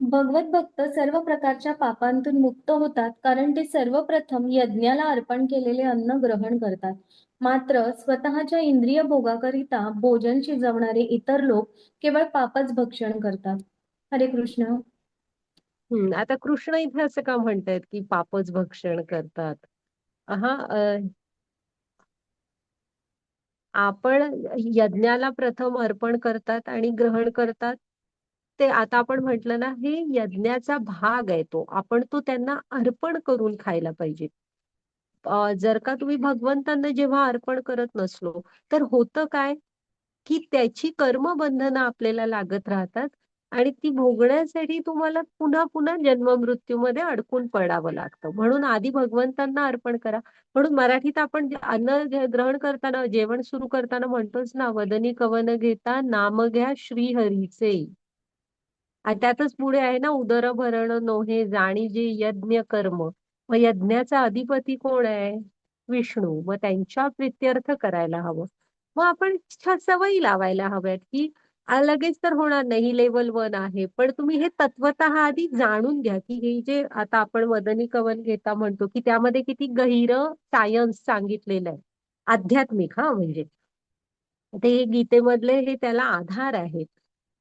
भगवत भक्त सर्व प्रकारच्या पापांतून मुक्त होतात कारण ते सर्वप्रथम यज्ञाला अर्पण केलेले अन्न ग्रहण करतात. मात्र स्वतःच्या इंद्रिय भोगाकरिता भोजन शिजवणारे इतर लोक केवळ पापच भक्षण करतात. हरे कृष्ण. आता कृष्ण इथे असं का म्हणतायत की पापच भक्षण करतात? हा, आपण यज्ञाला प्रथम अर्पण करतात आणि ग्रहण करतात. ते आता आपण म्हटलं ना, हे यज्ञाचा भाग आहे तो. आपण तो त्यांना अर्पण करून खायला पाहिजे. जर का तुम्ही भगवंतांना जेव्हा अर्पण करत नसलो, तर होतं काय, की त्याची कर्मबंधनं आपल्याला लागत राहतात आणि ती भोगण्यासाठी तुम्हाला पुन्हा पुन्हा जन्म-मृत्यूमध्ये अडकून पडावं लागतं. म्हणून आधी भगवंतांना अर्पण करा. म्हणून मराठीत आपण जे अन्न ग्रहण करताना, जेवण सुरू करताना म्हणतोच ना, "वदनी कवन घेता नाम घ्या श्रीहरीचे." आणि त्यातच पुढे आहे ना, "उदर भरण नोहे जाणी जे यज्ञ कर्म." मग यज्ञाचा अधिपती कोण आहे? विष्णू. मग त्यांच्या प्रित्यर्थ करायला हवं. मग आपण सवयी लावायला हव्यात, की लगेच तर होणार नाही. ही लेव्हल 1 आहे. पण तुम्ही हे तत्वतः आधी जाणून घ्या, की हे जे आता आपण मदनी कवन घेता म्हणतो, की त्यामध्ये किती गहिरं सायन्स सांगितलेलं आहे. आध्यात्मिक म्हणजे. ते गीतेमधले हे त्याला आधार आहेत,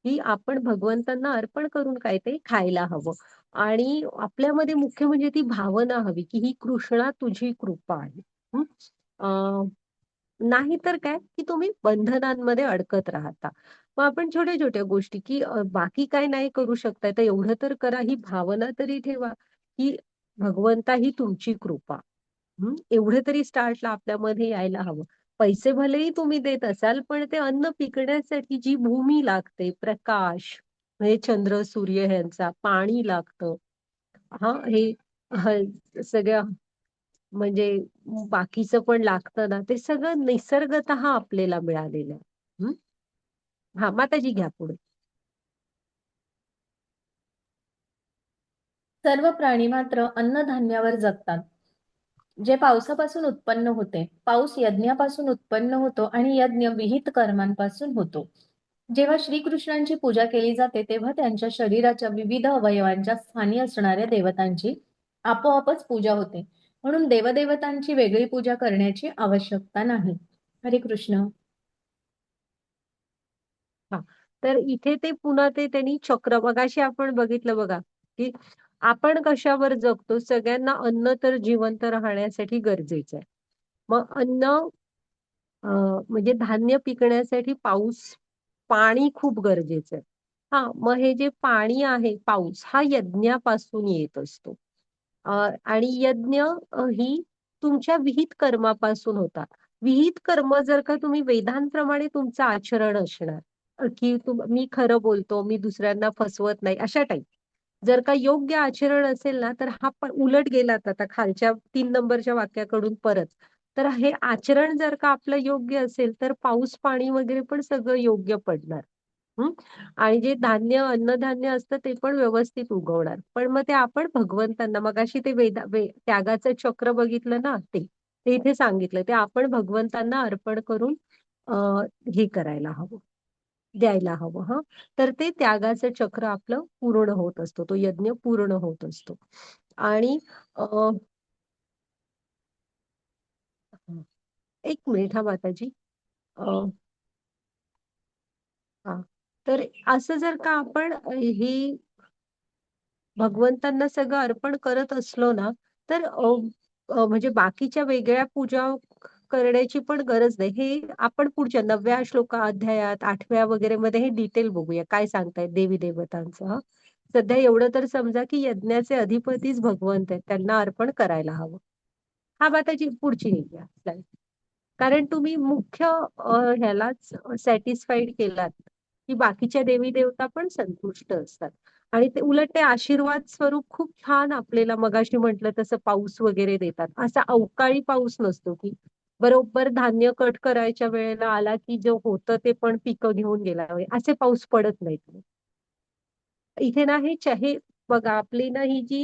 की आपण भगवंतांना अर्पण करून काय ते खायला हवं. आणि आपल्यामध्ये मुख्य म्हणजे ती भावना हवी, की ही कृष्णा तुझी कृपा आहे. हं? अं, नाही तर काय, की तुम्ही बंधनांमध्ये अडकत राहता. मग आपण छोट्या छोट्या गोष्टी, की बाकी काय नाही करू शकताय तर एवढं तर करा, ही भावना तरी ठेवा, की भगवंता ही तुमची कृपा. एवढं तरी स्टार्टला आपल्यामध्ये यायला हवं. पैसे भलेही तुम्ही देत असाल, पण ते अन्न पिकण्यासाठी जी भूमी लागते, प्रकाश, म्हणजे चंद्र, सूर्य ह्यांचा, पाणी लागतं. हां, हे सगळ्या म्हणजे बाकीचं पण लागतं ना, ते सगळं निसर्गतः आपल्याला मिळालेलं आहे. हां, माताजी घ्या पुढे. सर्व प्राणी मात्र अन्नधान्यावर जगतात, जे पावसापासून उत्पन्न होते. पाऊस यज्ञापासून उत्पन्न होतो आणि यज्ञ विहित कर्मांपासून होतो. जेव्हा श्रीकृष्णांची पूजा केली जाते, तेव्हा त्यांच्या शरीराच्या विविध अवयवांच्या स्थानी असणाऱ्या देवतांची आपोआपच पूजा होते. म्हणून देवदेवतांची वेगळी पूजा करण्याची आवश्यकता नाही. हरे कृष्ण. हां. तर इथे ते पुन्हा ते त्यांनी चक्र मगाशी आपण बघितलं बघा, की आपण कशावर जगतो? सगळ्यांना अन्न तर जिवंत राहण्यासाठी गरजेचं आहे. मग अन्न म्हणजे धान्य पिकण्यासाठी पाऊस, पाणी खूप गरजेचं आहे. हां, मग हे जे पाणी आहे, पाऊस हा यज्ञापासून येत असतो. आणि यज्ञ ही तुमच्या विहित कर्मापासून होतात. विहित कर्म जर का तुम्ही वेदांप्रमाणे तुमचं आचरण असणार, की मी खरं बोलतो, मी दुसऱ्यांना फसवत नाही, अशा टाईप. जर का योग्य आचरण असेल ना, तर हा पण उलट गेलात आता खालच्या 3 नंबरच्या वाक्याकडून परत. तर हे आचरण जर का आपलं योग्य असेल, तर पाऊस, पाणी वगैरे पण सगळं योग्य पडणार. हं. आणि जे धान्य, अन्नधान्य असतं ते पण व्यवस्थित उगवणार. पण मग ते आपण भगवंतांना मगाशी ते त्यागाचं चक्र बघितलं ना ते. ते इथे सांगितलं. ते आपण भगवंतांना अर्पण करून अ, हे करायला हवं, द्यायला हवं हं. तर ते त्यागाचं चक्र आपलं पूर्ण होत असतो. तो यज्ञ पूर्ण होत असतो. आणि अ, एक मिनिट हां माताजी. अ, हां. तर असं जर का आपण हे भगवंतांना सगळं अर्पण करत असलो ना, तर म्हणजे बाकीच्या वेगळ्या पूजा करण्याची पण गरज नाही. हे आपण पुढच्या 9व्या अध्यायात, 8व्या वगैरे मध्ये हे डिटेल बघूया. काय सांगतायत देवी-देवतांचं हं. सध्या एवढं तर समजा, की यज्ञाचे अधिपतीच भगवंत आहेत. त्यांना अर्पण करायला हवं. हां, माताजी पुढची घ्या स्लाईड. कारण तुम्ही मुख्य ह्यालाच सॅटिस्फाईड केलात, की बाकीच्या देवी-देवता पण संतुष्ट असतात. आणि ते उलट ते आशीर्वाद स्वरूप खूप छान आपल्याला मगाशी म्हटलं तसं पाऊस वगैरे देतात. असा अवकाळी पाऊस नसतो, की बरोबर धान्य कट करायच्या वेळेला आला, की जो होतं ते पण पिकं घेऊन गेला. असे पाऊस पडत नाहीत. इथे ना हे बघा आपली ना ही जी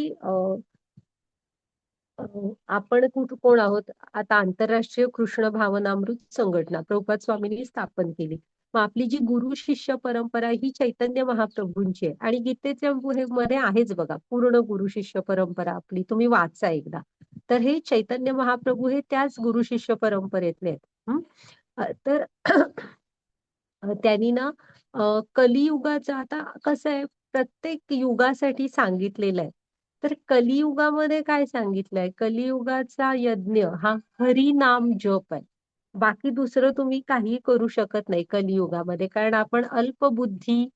अ, आपण कोण आहोत? आता आंतरराष्ट्रीय कृष्ण भावनामृत संघटना प्रभुपाद स्वामींनी स्थापन केली. मग आपली जी गुरु शिष्य परंपरा ही चैतन्य महाप्रभूंची आहे आणि गीतेच्या मध्ये आहेच बघा पूर्ण गुरु शिष्य परंपरा आपली तुम्ही वाचा एकदा. तर हे चैतन्य महाप्रभू हे त्याच गुरु शिष्य परंपरेतले आहेत. तर त्यांनी ना कलियुगाचं आता कसं आहे प्रत्येक युगासाठी सांगितलेलं आहे. तर कलियुगामध्ये काय सांगितलंय? कलियुगाचा यज्ञ हा हरिनाम जप आहे. बाकी दुसरं तुम्ही काही करू शकत नाही कलियुगामध्ये, कारण आपण अल्पबुद्धी,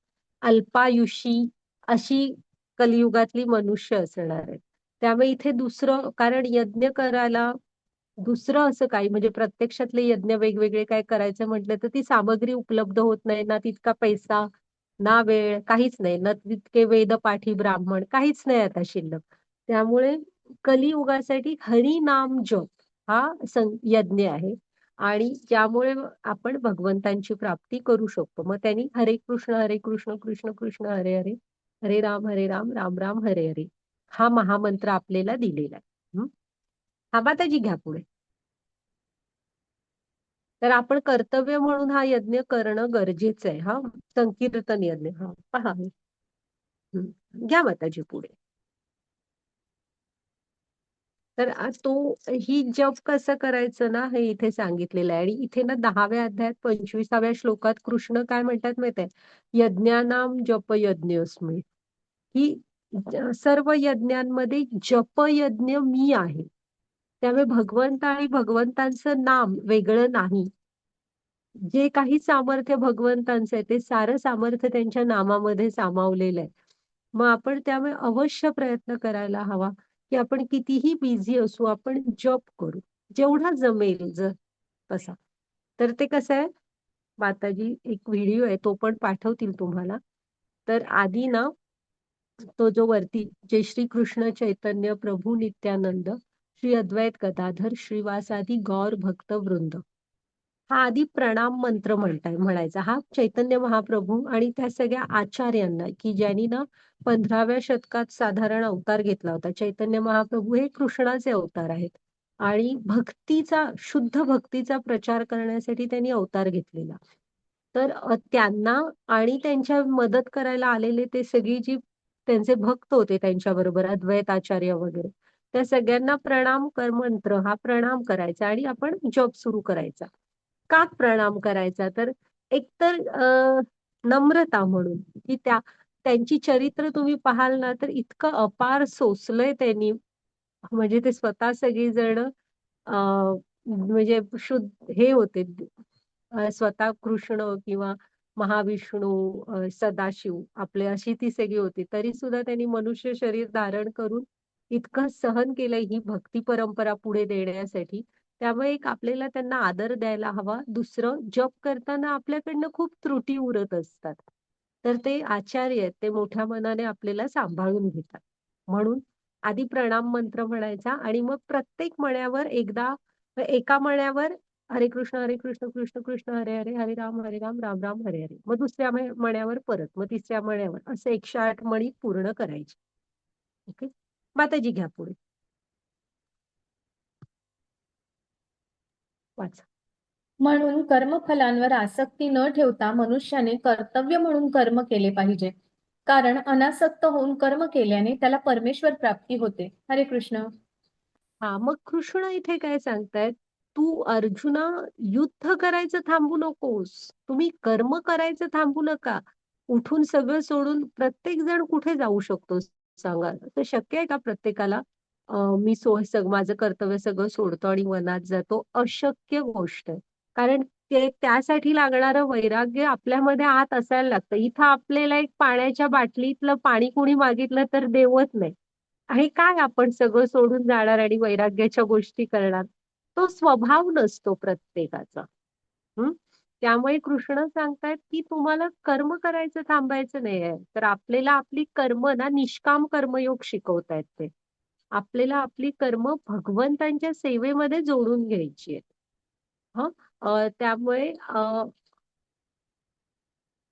अल्पायुषी अशी कलियुगातली मनुष्य असणार आहे. त्यामुळे इथे दुसरं, कारण यज्ञ करायला दुसरं असं काही म्हणजे प्रत्यक्षातले यज्ञ वेगवेगळे काय करायचं म्हटलं तर ती सामग्री उपलब्ध होत नाही, ना तितका पैसा, ना वेळ, काहीच नाही, ना तितके वेदपाठी ब्राह्मण, काहीच नाही आता शिल्लक. त्यामुळे कलियुगासाठी हरी नाम जप हा यज्ञ आहे. आणि ज्यामुळे आपण भगवंतांची प्राप्ती करू शकतो. मग त्यांनी हरे कृष्ण कृष्ण कृष्ण हरे हरे, हरे राम राम राम हरे हरे हा महामंत्र आपल्याला दिलेला आहे. हा माताजी घ्या पुढे. तर आपण कर्तव्य म्हणून हा यज्ञ करणं गरजेचं आहे. हा संकीर्तन यज्ञ हा पहा. घ्या माताजी पुढे. तर तो ही जप कसं करायचं ना हे इथे सांगितलेलं आहे. आणि इथे ना 10व्या अध्यायात 25व्या श्लोकात कृष्ण काय म्हणतात माहितीये, यज्ञानाम जप यज्ञोस्मी, की सर्व यज्ञांमध्ये जपयज्ञ मी आहे. त्यामुळे भगवंत आणि भगवंतांचं नाम वेगळं नाही. जे काही सामर्थ्य भगवंतांचं आहे ते सारं सामर्थ्य त्यांच्या नामामध्ये सामावलेलं आहे. मग आपण त्यामुळे अवश्य प्रयत्न करायला हवा की आपण कितीही बिझी असू आपण जॉब करू, जेवढा जमेल जर तसा. तर ते कसं आहे, माताजी एक व्हिडिओ आहे तो पण पाठवतील तुम्हाला. तर आधी ना तो जो वरती जय श्री कृष्ण चैतन्य प्रभू नित्यानंद श्री अद्वैत गदाधर श्रीवासादि गौर भक्त वृंद, हा आधी प्रणाम मंत्र म्हणायचा. हा चैतन्य महाप्रभू आणि त्या सगळ्या आचार्यांना की ज्यांनी ना 15व्या शतकात साधारण अवतार घेतला होता. चैतन्य महाप्रभू हे कृष्णाचे अवतार आहेत आणि भक्तीचा, शुद्ध भक्तीचा प्रचार करण्यासाठी त्यांनी अवतार घेतलेला. तर त्यांना आणि त्यांच्या मदत करायला आलेले ते सगळी जी त्यांचे भक्त होते त्यांच्या बरोबर अद्वैत आचार्य वगैरे, त्या सगळ्यांना प्रणाम कर मंत्र हा प्रणाम करायचा आणि आपण जप सुरू करायचा. का प्रणाम करायचा, तर एकतर नम्रता म्हणून की त्यांची चरित्र तुम्ही पाहाल ना तर इतकं अपार सोसलंय त्यांनी. म्हणजे ते स्वतः सगळी जण म्हणजे शुद्ध हे होते, स्वतः कृष्ण किंवा महाविष्णू, सदाशिव आपले अशी ती सगळी होती. तरी सुद्धा त्यांनी मनुष्य शरीर धारण करून इतकं सहन केलंय ही भक्ती परंपरा पुढे देण्यासाठी. त्यामुळे एक आपल्याला त्यांना आदर द्यायला हवा. दुसरं, जप करताना आपल्याकडनं खूप त्रुटी उरत असतात, तर ते आचार्य आहेत ते मोठ्या मनाने आपल्याला सांभाळून घेतात. म्हणून आधी प्रणाम मंत्र म्हणायचा आणि मग प्रत्येक मण्यावर एकदा, एका मण्यावर हरे कृष्ण कृष्ण कृष्ण हरे हरे, हरे राम राम राम हरे हरे, मग दुसऱ्या मण्यावर परत, मग तिसऱ्या मण्यावर असं 108 मणी पूर्ण करायचे. ओके, माताजी घ्या पुढे वाचा. म्हणून कर्मफलांवर आसक्ती न ठेवता मनुष्याने कर्तव्य म्हणून कर्म केले पाहिजे. कारण अनासक्त होऊन कर्म केल्याने त्याला परमेश्वर प्राप्ती होते. हरे कृष्ण. हा, मग कृष्ण इथे काय सांगतायत, तू अर्जुना युद्ध करायचं थांबू नकोस, तुम्ही कर्म करायचं थांबू नका. उठून सगळं सोडून प्रत्येक जण कुठे जाऊ शकतो सांगा, तर शक्य आहे का प्रत्येकाला मी माझं कर्तव्य सगळं सोडतो आणि वनात जातो? अशक्य गोष्ट आहे. कारण ते त्यासाठी लागणारं वैराग्य आपल्यामध्ये आत असायला लागतं. इथं आपल्याला एक पाण्याच्या बाटलीतलं पाणी कोणी मागितलं तर देवत नाही, आणि काय आपण सगळं सोडून जाणार आणि वैराग्याच्या गोष्टी करणार? तो स्वभाव नसतो प्रत्येकाचा. हम्म. त्यामुळे कृष्ण सांगतायत की तुम्हाला कर्म करायचं थांबायचं नाहीये. तर आपल्याला आपली कर्म ना निष्काम कर्मयोग शिकवतायत ते. आपल्याला आपली कर्म भगवंतांच्या सेवेमध्ये जोडून घ्यायची आहेत. हं. त्यामुळे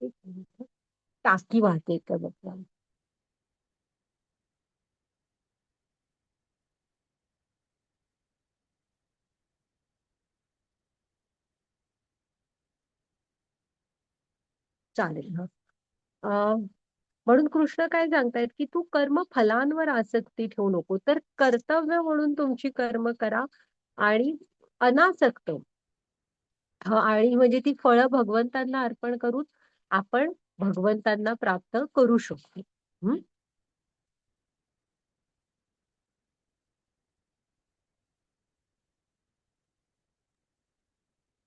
एक मिनिट. टाकी वाहते का बघा. चालेल. म्हणून कृष्ण काय सांगतायत की तू कर्म फलांवर आसक्ती ठेवू नको, तर कर्तव्य म्हणून तुमची कर्म करा आणि अनासक्त, आणि म्हणजे ती फळं भगवंतांना अर्पण करून आपण भगवंतांना प्राप्त करू शकतो. हम्म.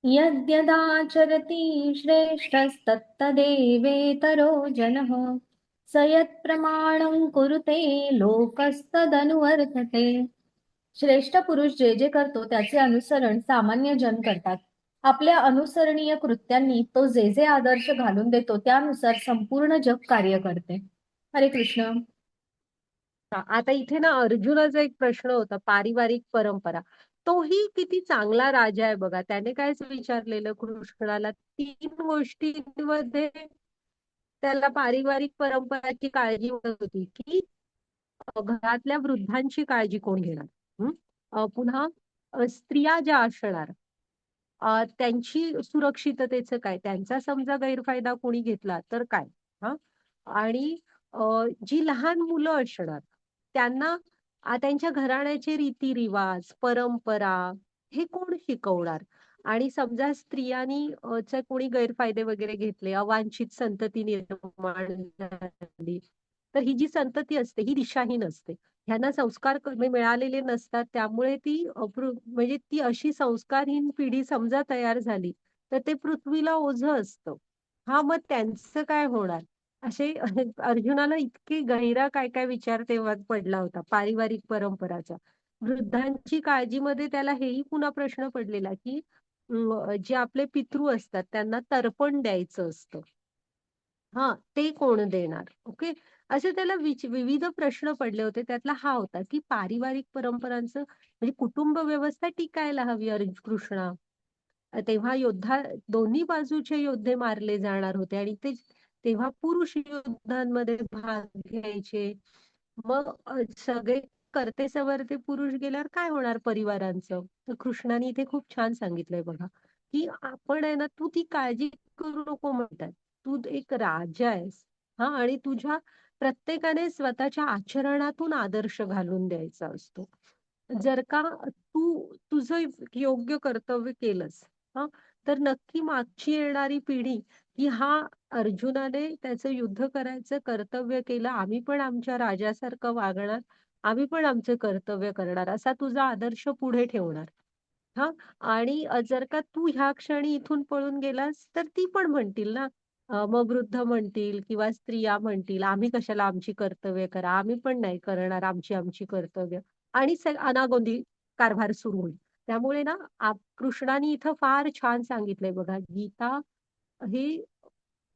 यद्यदाचरति श्रेष्ठस्तत्तदेवेतरो जनः स यत्प्रमाणं कुरुते लोकस्तदनुवर्तते. श्रेष्ठ पुरुष जे जे करतो त्याचे अनुसरण सामान्य जन करतात. आपल्या अनुसरणीय कृत्यांनी तो जे जे आदर्श घालून देतो त्यानुसार संपूर्ण जग कार्य करते. हरे कृष्ण. आता इथे ना अर्जुनाचा एक प्रश्न होता, पारिवारिक परंपरा. तोही किती चांगला राजा आहे बघा. त्याने कायच विचारलेलं कृष्णाला, 3 गोष्टींमध्ये त्याला पारिवारिक परंपराची काळजी वाटत होती, की घरातल्या वृद्धांची काळजी कोण घेणार. पुन्हा स्त्रिया ज्या असणार, त्यांची सुरक्षिततेचं काय, त्यांचा समजा गैरफायदा कोणी घेतला तर काय. हा आणि जी लहान मुलं असणार त्यांना त्यांच्या घराण्याचे रीतिरिवाज, परंपरा हे कोण शिकवणार. आणि समजा स्त्रियांनी चे कोणी गैरफायदे वगैरे घेतले, अवांछित संतती निर्माण झाली, तर ही जी संतती असते ही दिशाहीन असते. ह्यांना संस्कार मिळालेले नसतात, त्यामुळे ती म्हणजे ती अशी संस्कारहीन पिढी समजा तयार झाली तर ते पृथ्वीला ओझं असतं. हा, मग त्यांचं काय होणार. असे अर्जुनाला इतके गहिरा काय काय विचार तेव्हा पडला होता पारिवारिक परंपराचा. वृद्धांची काळजीमध्ये त्याला हेही पुन्हा प्रश्न पडलेला, की जे आपले पितृ असतात त्यांना तर्पण द्यायचं असतं. हा, ते कोण देणार. ओके. असे त्याला विविध प्रश्न पडले होते. त्यातला हा होता, की पारिवारिक परंपरांचं म्हणजे कुटुंब व्यवस्था टिकायला हवी कृष्णा. तेव्हा दोन्ही बाजूचे योद्धे मारले जाणार होते आणि तेव्हा पुरुष युद्धांमध्ये भाग घ्यायचे. मग सगळे करते सवरते पुरुष गेल्यावर काय होणार परिवारांचं. तर कृष्णाने इथे खूप छान सांगितलंय बघा, की आपण आहे ना, तू ती काळजी करू नको म्हणतात. तू एक राजा आहेस. हा, आणि तुझ्या प्रत्येकाने स्वतःच्या आचरणातून आदर्श घालून द्यायचा असतो. जर का तू तुझं योग्य कर्तव्य केलंस, हा, तर नक्की मागची येणारी पिढी, की हा अर्जुनाने त्याचं युद्ध करायचं कर्तव्य केलं, आम्ही पण आमच्या राजासारखं वागणार, आम्ही पण आमचं कर्तव्य करणार, असा तुझा आदर्श पुढे ठेवणार. हा, आणि जर का तू ह्या क्षणी इथून पळून गेलास तर ती पण म्हणतील ना, मग वृद्ध म्हणतील किंवा स्त्रिया म्हणतील, आम्ही कशाला आमची कर्तव्य करा, आम्ही पण नाही करणार आमची आमची कर्तव्य. आणि अनागोंदी कारभार सुरू होईल. त्यामुळे ना कृष्णाने इथं फार छान सांगितलंय बघा. गीता हे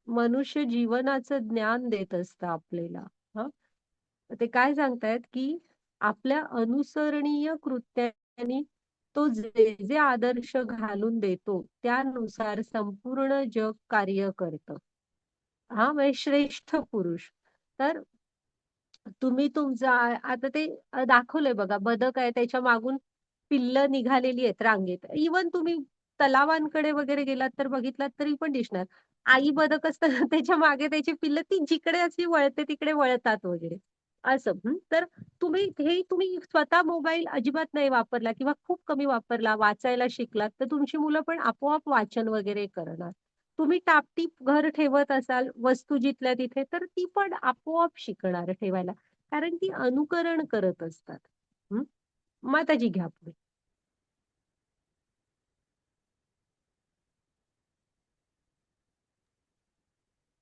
मनुष्य जीवनाचं ज्ञान देत असतं आपल्याला. हा, ते काय सांगतायत, की आपल्या अनुसरणीय कृत्याने तो जे जे आदर्श घालून देतो त्यानुसार संपूर्ण जग कार्य करतं. हा, म्हणजे श्रेष्ठ पुरुष. तर तुम्ही तुमचा आता ते दाखवलंय बघा, बदक आहे त्याच्या मागून पिल्लं निघालेली आहेत रांगेत. इवन तुम्ही तलावांकडे वगैरे गेलात तर बघितलात तरी पण दिसणार. आई बदक असतं त्याच्या मागे त्याची पिल्लं ती जिकडे अशी वळते तिकडे वळतात वगैरे असं. तर तुम्ही स्वतः मोबाईल अजिबात नाही वापरला किंवा खूप कमी वापरला, वाचायला शिकलात, तर तुमची मुलं पण आपोआप वाचन वगैरे करणार. तुम्ही टापटीप घर ठेवत असाल वस्तू जिथल्या तिथे, तर ती पण आपोआप शिकणार ठेवायला, कारण ती अनुकरण करत असतात. हं? माताजी घ्या पुढे.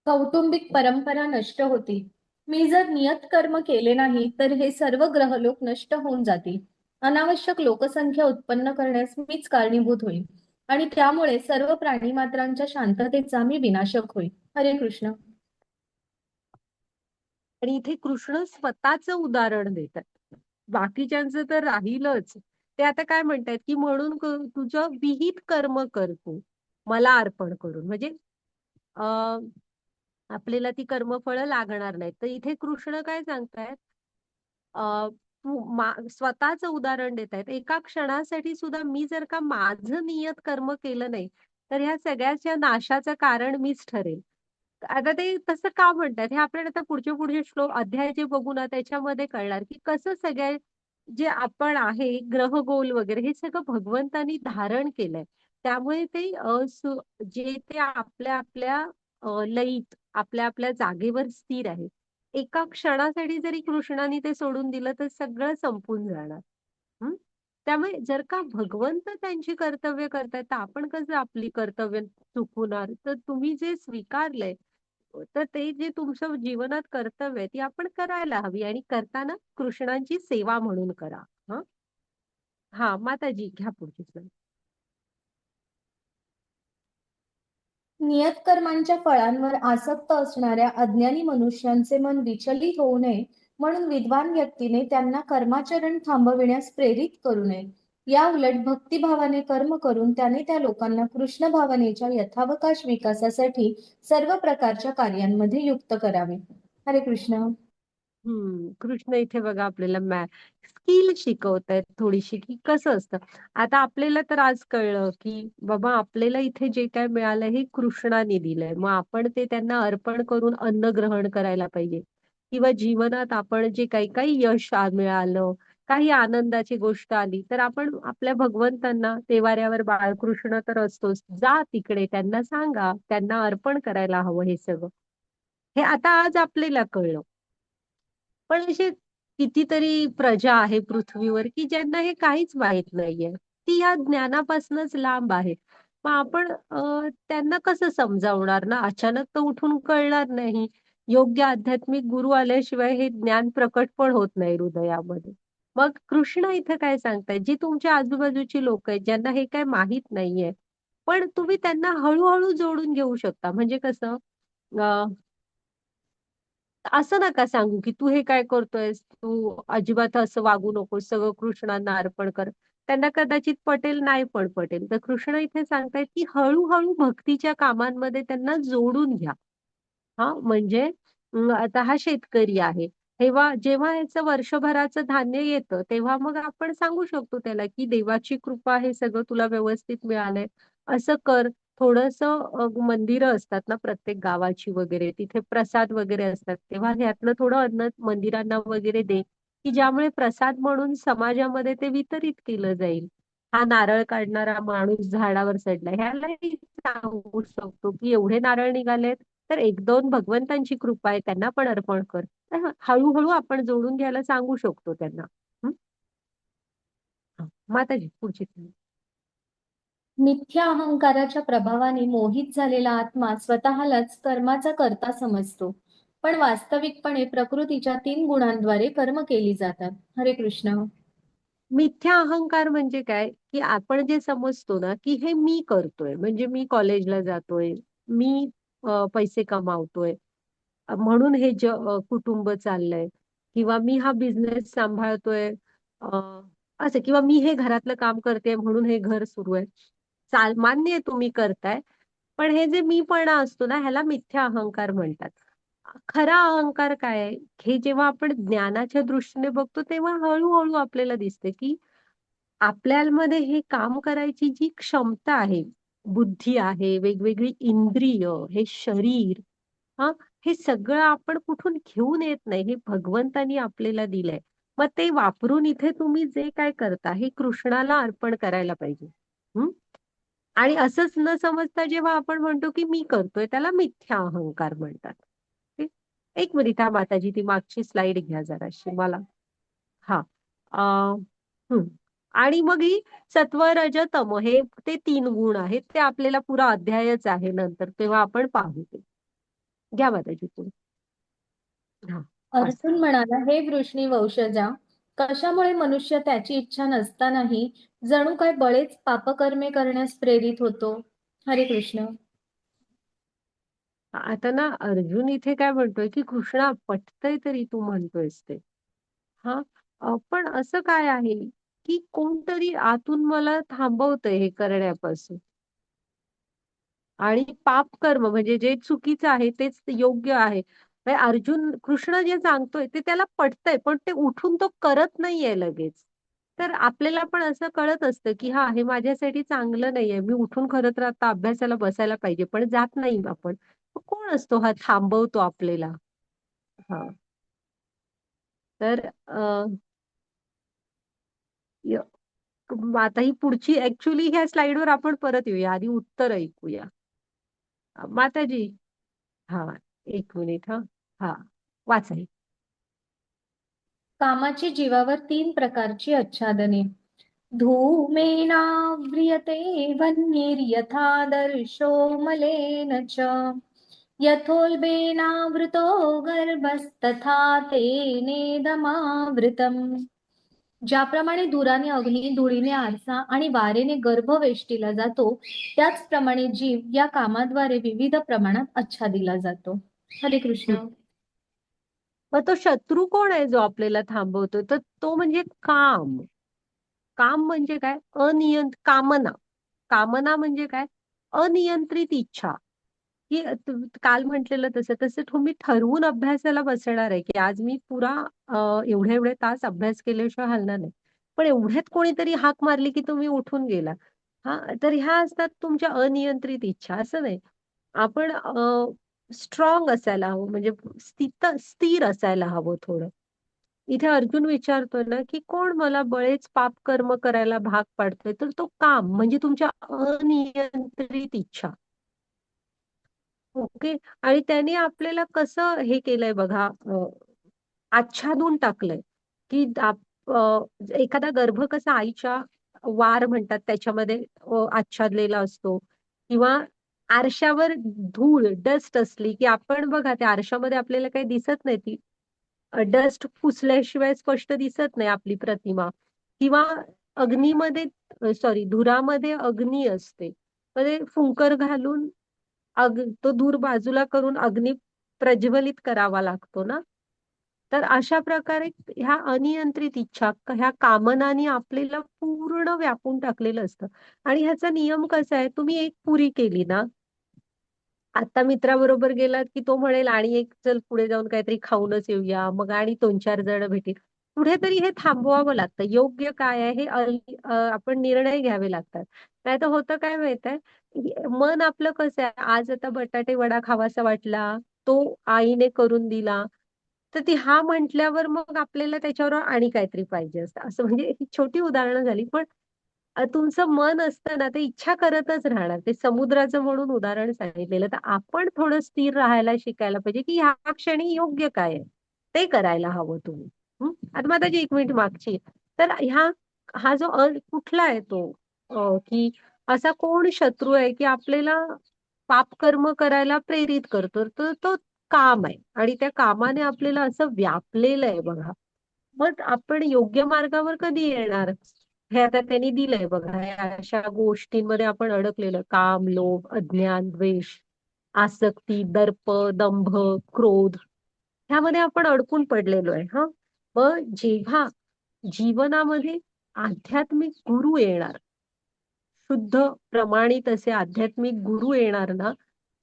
कौटुंबिक परंपरा नष्ट होतील. मी जर नियत कर्म केले नाही तर हे सर्व ग्रहलोक नष्ट होऊन जातील. अनावश्यक लोकसंख्या उत्पन्न करण्यास मीच कारणीभूत होईल आणि त्यामुळे सर्व प्राणीमात्रांच्या शांततेचा मी विनाशक होईल. हरे कृष्ण. आणि इथे कृष्ण स्वतःच उदाहरण देतात. बाकीच्यांचं तर राहीलच. ते आता काय म्हणतायत, की म्हणून तुझं विहित कर्म कर तू मला अर्पण करून. म्हणजे आपल्याला ती कर्मफळं लागणार नाहीत. तर इथे कृष्ण काय सांगतायत, स्वतःच उदाहरण देत आहेत. एका क्षणासाठी सुद्धा मी जर का माझं नियत कर्म केलं नाही तर ह्या सगळ्याच्या नाशाचं कारण मीच ठरेल. आता ते तसं का म्हणतात हे आपल्याला आता पुढचे पुढचे श्लोक अध्याय जे बघू ना त्याच्यामध्ये कळणार, की कसं सगळ्या जे आपण आहे ग्रहगोल वगैरे हे सगळं भगवंतानी धारण केलंय. त्यामुळे ते जे ते आपल्या आपल्या लयीत आपल्या आपल्या जागेवर स्थिर आहे. एका क्षणासाठी जरी कृष्णाने ते सोडून दिलं तर सगळं संपून जाणार. हं? त्यामुळे जर का भगवंत त्यांची कर्तव्य करतायत तर आपण कसं आपली कर्तव्य चुकवणार? तर तुम्ही जे स्वीकारलंय तर ते जे तुमच्या जीवनात कर्तव्य आहे ती आपण करायला हवी आणि करताना कृष्णांची सेवा म्हणून करा. हं. हा माताजी घ्या पुढची slide. नियतकर्मांच्या फळांवर आसक्त असणाऱ्या अज्ञानी मनुष्यांचे मन विचलित होऊ नये म्हणून विद्वान व्यक्तीने त्यांना कर्माचरण थांबविण्यास प्रेरित करू नये. या उलट भक्तिभावाने कर्म करून त्याने त्या लोकांना कृष्ण भावनेच्या यथावकाश विकासासाठी सर्व प्रकारच्या कार्यांमध्ये युक्त करावे. हरे कृष्ण. कृष्ण इथे बघा आपल्याला स्किल शिकवतायत थोडीशी की कसं असतं. आता आपल्याला तर आज कळलं की बाबा आपल्याला इथे जे काय मिळालं हे कृष्णाने दिलंय, मग आपण ते त्यांना अर्पण करून अन्न ग्रहण करायला पाहिजे. किंवा जीवनात आपण जे काही काही मिळालं, काही आनंदाची गोष्ट आली तर आपण आपल्या भगवंतांना देवाऱ्यावर बाळकृष्ण तर असतोच, जा तिकडे त्यांना सांगा, त्यांना अर्पण करायला हवं हे सगळं. हे आता आज आपल्याला कळलं. पण असे कितीतरी प्रजा आहे पृथ्वीवर की ज्यांना हे काहीच माहित नाहीये. ती या ज्ञानापासूनच लांब आहे. मग आपण त्यांना कसं समजावणार ना? अचानक तर उठून कळणार नाही. योग्य आध्यात्मिक गुरु आल्याशिवाय हे ज्ञान प्रकट पण होत नाही हृदयामध्ये. मग कृष्ण इथं काय सांगतायत, जी तुमच्या आजूबाजूची लोक आहेत ज्यांना हे काय माहित नाहीये, पण तुम्ही त्यांना हळूहळू जोडून घेऊ शकता. म्हणजे कसं असं नका सांगू की तू हे काय करतोयस, तू अजिबात असं वागू नकोस, सगळं कृष्णांना अर्पण कर. त्यांना कदाचित पटेल, नाही पण पटेल. तर कृष्ण इथे सांगतायत की हळूहळू भक्तीच्या कामांमध्ये त्यांना जोडून घ्या. हा म्हणजे आता हा शेतकरी आहे. तेव्हा जेव्हा याचं वर्षभराचं धान्य येतं तेव्हा मग आपण सांगू शकतो त्याला की देवाची कृपा हे सगळं तुला व्यवस्थित मिळालंय. असं कर. थोडंसं मंदिरं असतात ना प्रत्येक गावाची वगैरे, तिथे प्रसाद वगैरे असतात. तेव्हा ह्यातलं थोडं अन्न मंदिरांना वगैरे दे, की ज्यामुळे प्रसाद म्हणून समाजामध्ये ते वितरित केलं जाईल. हा नारळ काढणारा माणूस झाडावर चढलाय, ह्यालाही सांगू शकतो की एवढे नारळ निघालेत तर एक दोन भगवंतांची कृपा आहे, त्यांना पण अर्पण कर. तर हळूहळू आपण जोडून घ्यायला सांगू शकतो त्यांना. हं? हं. माताजी पुढची slide. मिथ्या अहंकाराच्या प्रभावाने मोहित झालेला आत्मा स्वतःलाच कर्माचा कर्ता समजतो. पण वास्तविकपणे प्रकृतीच्या 3 गुणांद्वारे कर्म केली जातात. हरे कृष्ण. मिथ्या अहंकार म्हणजे काय, की आपण जे समजतो ना की हे मी करतोय, म्हणजे मी कॉलेजला जातोय, मी पैसे कमावतोय, म्हणून हे कुटुंब चाललंय, किंवा मी हा बिझनेस सांभाळतोय, असं, किंवा मी हे घरातलं काम करते म्हणून हे घर सुरू आहे. मान्य आहे तुम्ही करताय, पण हे जे मीपणा असतो ना ह्याला मिथ्या अहंकार म्हणतात. खरा अहंकार काय आहे, हे जेव्हा आपण ज्ञानाच्या दृष्टीने बघतो तेव्हा हळूहळू आपल्याला दिसते की आपल्यामध्ये हे काम करायची जी क्षमता आहे, बुद्धी आहे, वेगवेगळी इंद्रिय, हे शरीर, हा, हे सगळं आपण कुठून घेऊन येत नाही, हे भगवंतानी आपल्याला दिलंय. मग ते वापरून इथे तुम्ही जे काय करता हे कृष्णाला अर्पण करायला पाहिजे. हम्म. आणि असंच न समजता जेव्हा आपण म्हणतो की मी करतोय त्याला मिथ्या अहंकार म्हणतात. ठीक? एक मिनिट हा माताजी, ती मागची स्लाइड घ्या जराशी मला. हा. हम्म. आणि मग ही सत्व रज तम हे ते 3 गुण आहेत, ते आपल्याला पुरा अध्यायच आहे नंतर, तेव्हा आपण पाहू ते. घ्या माताजी तुम्ही. हा. वाचा. अर्जुन म्हणाला, हे वृष्णी वंशजा, कशामुळे मनुष्य त्याची इच्छा नसतानाही जणू काय बळेच पापकर्मे करण्यास प्रेरित होतो. हरे कृष्ण. आता ना अर्जुन इथे काय म्हणतोय की कृष्णा पटतय तरी तू म्हणतोयस ते. हा. पण असं काय आहे की कोणतरी आतून मला थांबवतंय हे करण्यापासून. आणि पाप कर्म म्हणजे जे चुकीचं आहे तेच योग्य आहे. म्हणजे अर्जुन कृष्ण जे सांगतोय ते त्याला पटतंय, पण ते उठून तो करत नाहीये लगेच. तर आपल्याला पण असं कळत असतं की हा, हे माझ्यासाठी चांगलं नाहीये, मी उठून खरं तर आता अभ्यासाला बसायला पाहिजे, पण जात नाही आपण. मग कोण असतो हा थांबवतो आपल्याला? हा. तर य- आता ही पुढची ऍक्च्युली ह्या स्लाइडवर आपण परत येऊया, आधी उत्तर ऐकूया. माताजी. हा. एक मिनिट. हा. हा. वाचा कामाची जीवावर 3 प्रकारची आच्छादने. धूमेनाव्रियते वह्निर्यथादर्शो मलेन च यथोल्बेनावृतो गर्भस्तथा तेनेदमावृतम्. ज्याप्रमाणे धुराने अग्नी, धुळीने आरसा आणि वारेने गर्भ वेष्टीला जातो, त्याचप्रमाणे जीव या कामाद्वारे विविध प्रमाणात आच्छादिला जातो. हरे कृष्ण. मग तो शत्रू कोण आहे जो आपल्याला थांबवतो? तर तो म्हणजे काम. काम म्हणजे काय? कामना. कामना म्हणजे काय? अनियंत्रित इच्छा. की काल म्हटलेलं तसं तसं तुम्ही ठरवून अभ्यासाला बसणार आहे की आज मी पुरा एवढे एवढे तास अभ्यास केल्याशिवाय हलणार नाही. पण एवढ्यात कोणीतरी हाक मारली की तुम्ही उठून गेला. हा, तर ह्या असतात तुमच्या अनियंत्रित इच्छा. असं नाही. आपण स्ट्रॉंग असायला हवं, म्हणजे स्थिर असायला हवं थोडं. इथे अर्जुन विचारतोय ना की कोण मला बळेच पाप कर्म करायला भाग पाडतोय, तर तो काम म्हणजे तुमच्या अनियंत्रित इच्छा. ओके. आणि त्याने आपल्याला कसं हे केलंय बघा, आच्छादून टाकलंय की एखादा गर्भ कसा आईच्या वार म्हणतात त्याच्यामध्ये आच्छादलेला असतो, किंवा आरशावर धूळ डस्ट असली की आपण बघा त्या आरशामध्ये आपल्याला काही दिसत नाही, ती डस्ट पुसल्याशिवाय स्पष्ट दिसत नाही आपली प्रतिमा. किंवा अग्नीमध्ये, सॉरी, धुरामध्ये अग्नी असते, तर ते फुंकर घालून तो धूर बाजूला करून अग्नी प्रज्वलित करावा लागतो ना. तर अशा प्रकारे ह्या अनियंत्रित इच्छा, ह्या कामनानी आपल्याला पूर्ण व्यापून टाकलेलं असतं. आणि ह्याचा नियम कसा आहे, तुम्ही एक पुरी केली ना, आता मित्राबरोबर गेलात की तो म्हणेल आणि एक चल पुढे जाऊन काहीतरी खाऊनच येऊया, मग आणि 2-4 जण भेटेल. कुठेतरी हे थांबवावं लागतं. योग्य काय आहे हे आपण निर्णय घ्यावे लागतात. नाहीतर होतं काय माहितीये, मन आपलं कसं आहे, आज आता बटाटे वडा खावासा वाटला, तो आईने करून दिला, तर ती हा म्हटल्यावर मग आपल्याला त्याच्यावर आणि काहीतरी पाहिजे असतं. असं म्हणजे ही छोटी उदाहरणं झाली, पण तुमचं मन असतं ना, ते इच्छा करतच राहणार. ते समुद्राचं म्हणून उदाहरण सांगितलेलं. तर आपण थोडं स्थिर राहायला शिकायला पाहिजे, की ह्या क्षणी योग्य काय आहे, ते करायला हवं तुम्ही. आता माझी 1 मिनिट मागची. तर हा जो कुठला आहे तो, की असा कोण शत्रू आहे, की आपल्याला पापकर्म करायला प्रेरित करतो, तर तो काम आहे. आणि त्या कामाने आपल्याला असं व्यापलेलं आहे बघा. मग आपण योग्य मार्गावर कधी येणार? हे आता त्यांनी दिलंय बघा. हे अशा गोष्टींमध्ये आपण अडकलेलं, काम, लोभ, अज्ञान, द्वेष, आसक्ती, दर्प, दंभ, क्रोध, ह्यामध्ये आपण अडकून पडलेलो आहे. हा, मग जेव्हा जीवनामध्ये आध्यात्मिक गुरु येणार, शुद्ध प्रमाणित असे आध्यात्मिक गुरु येणार ना,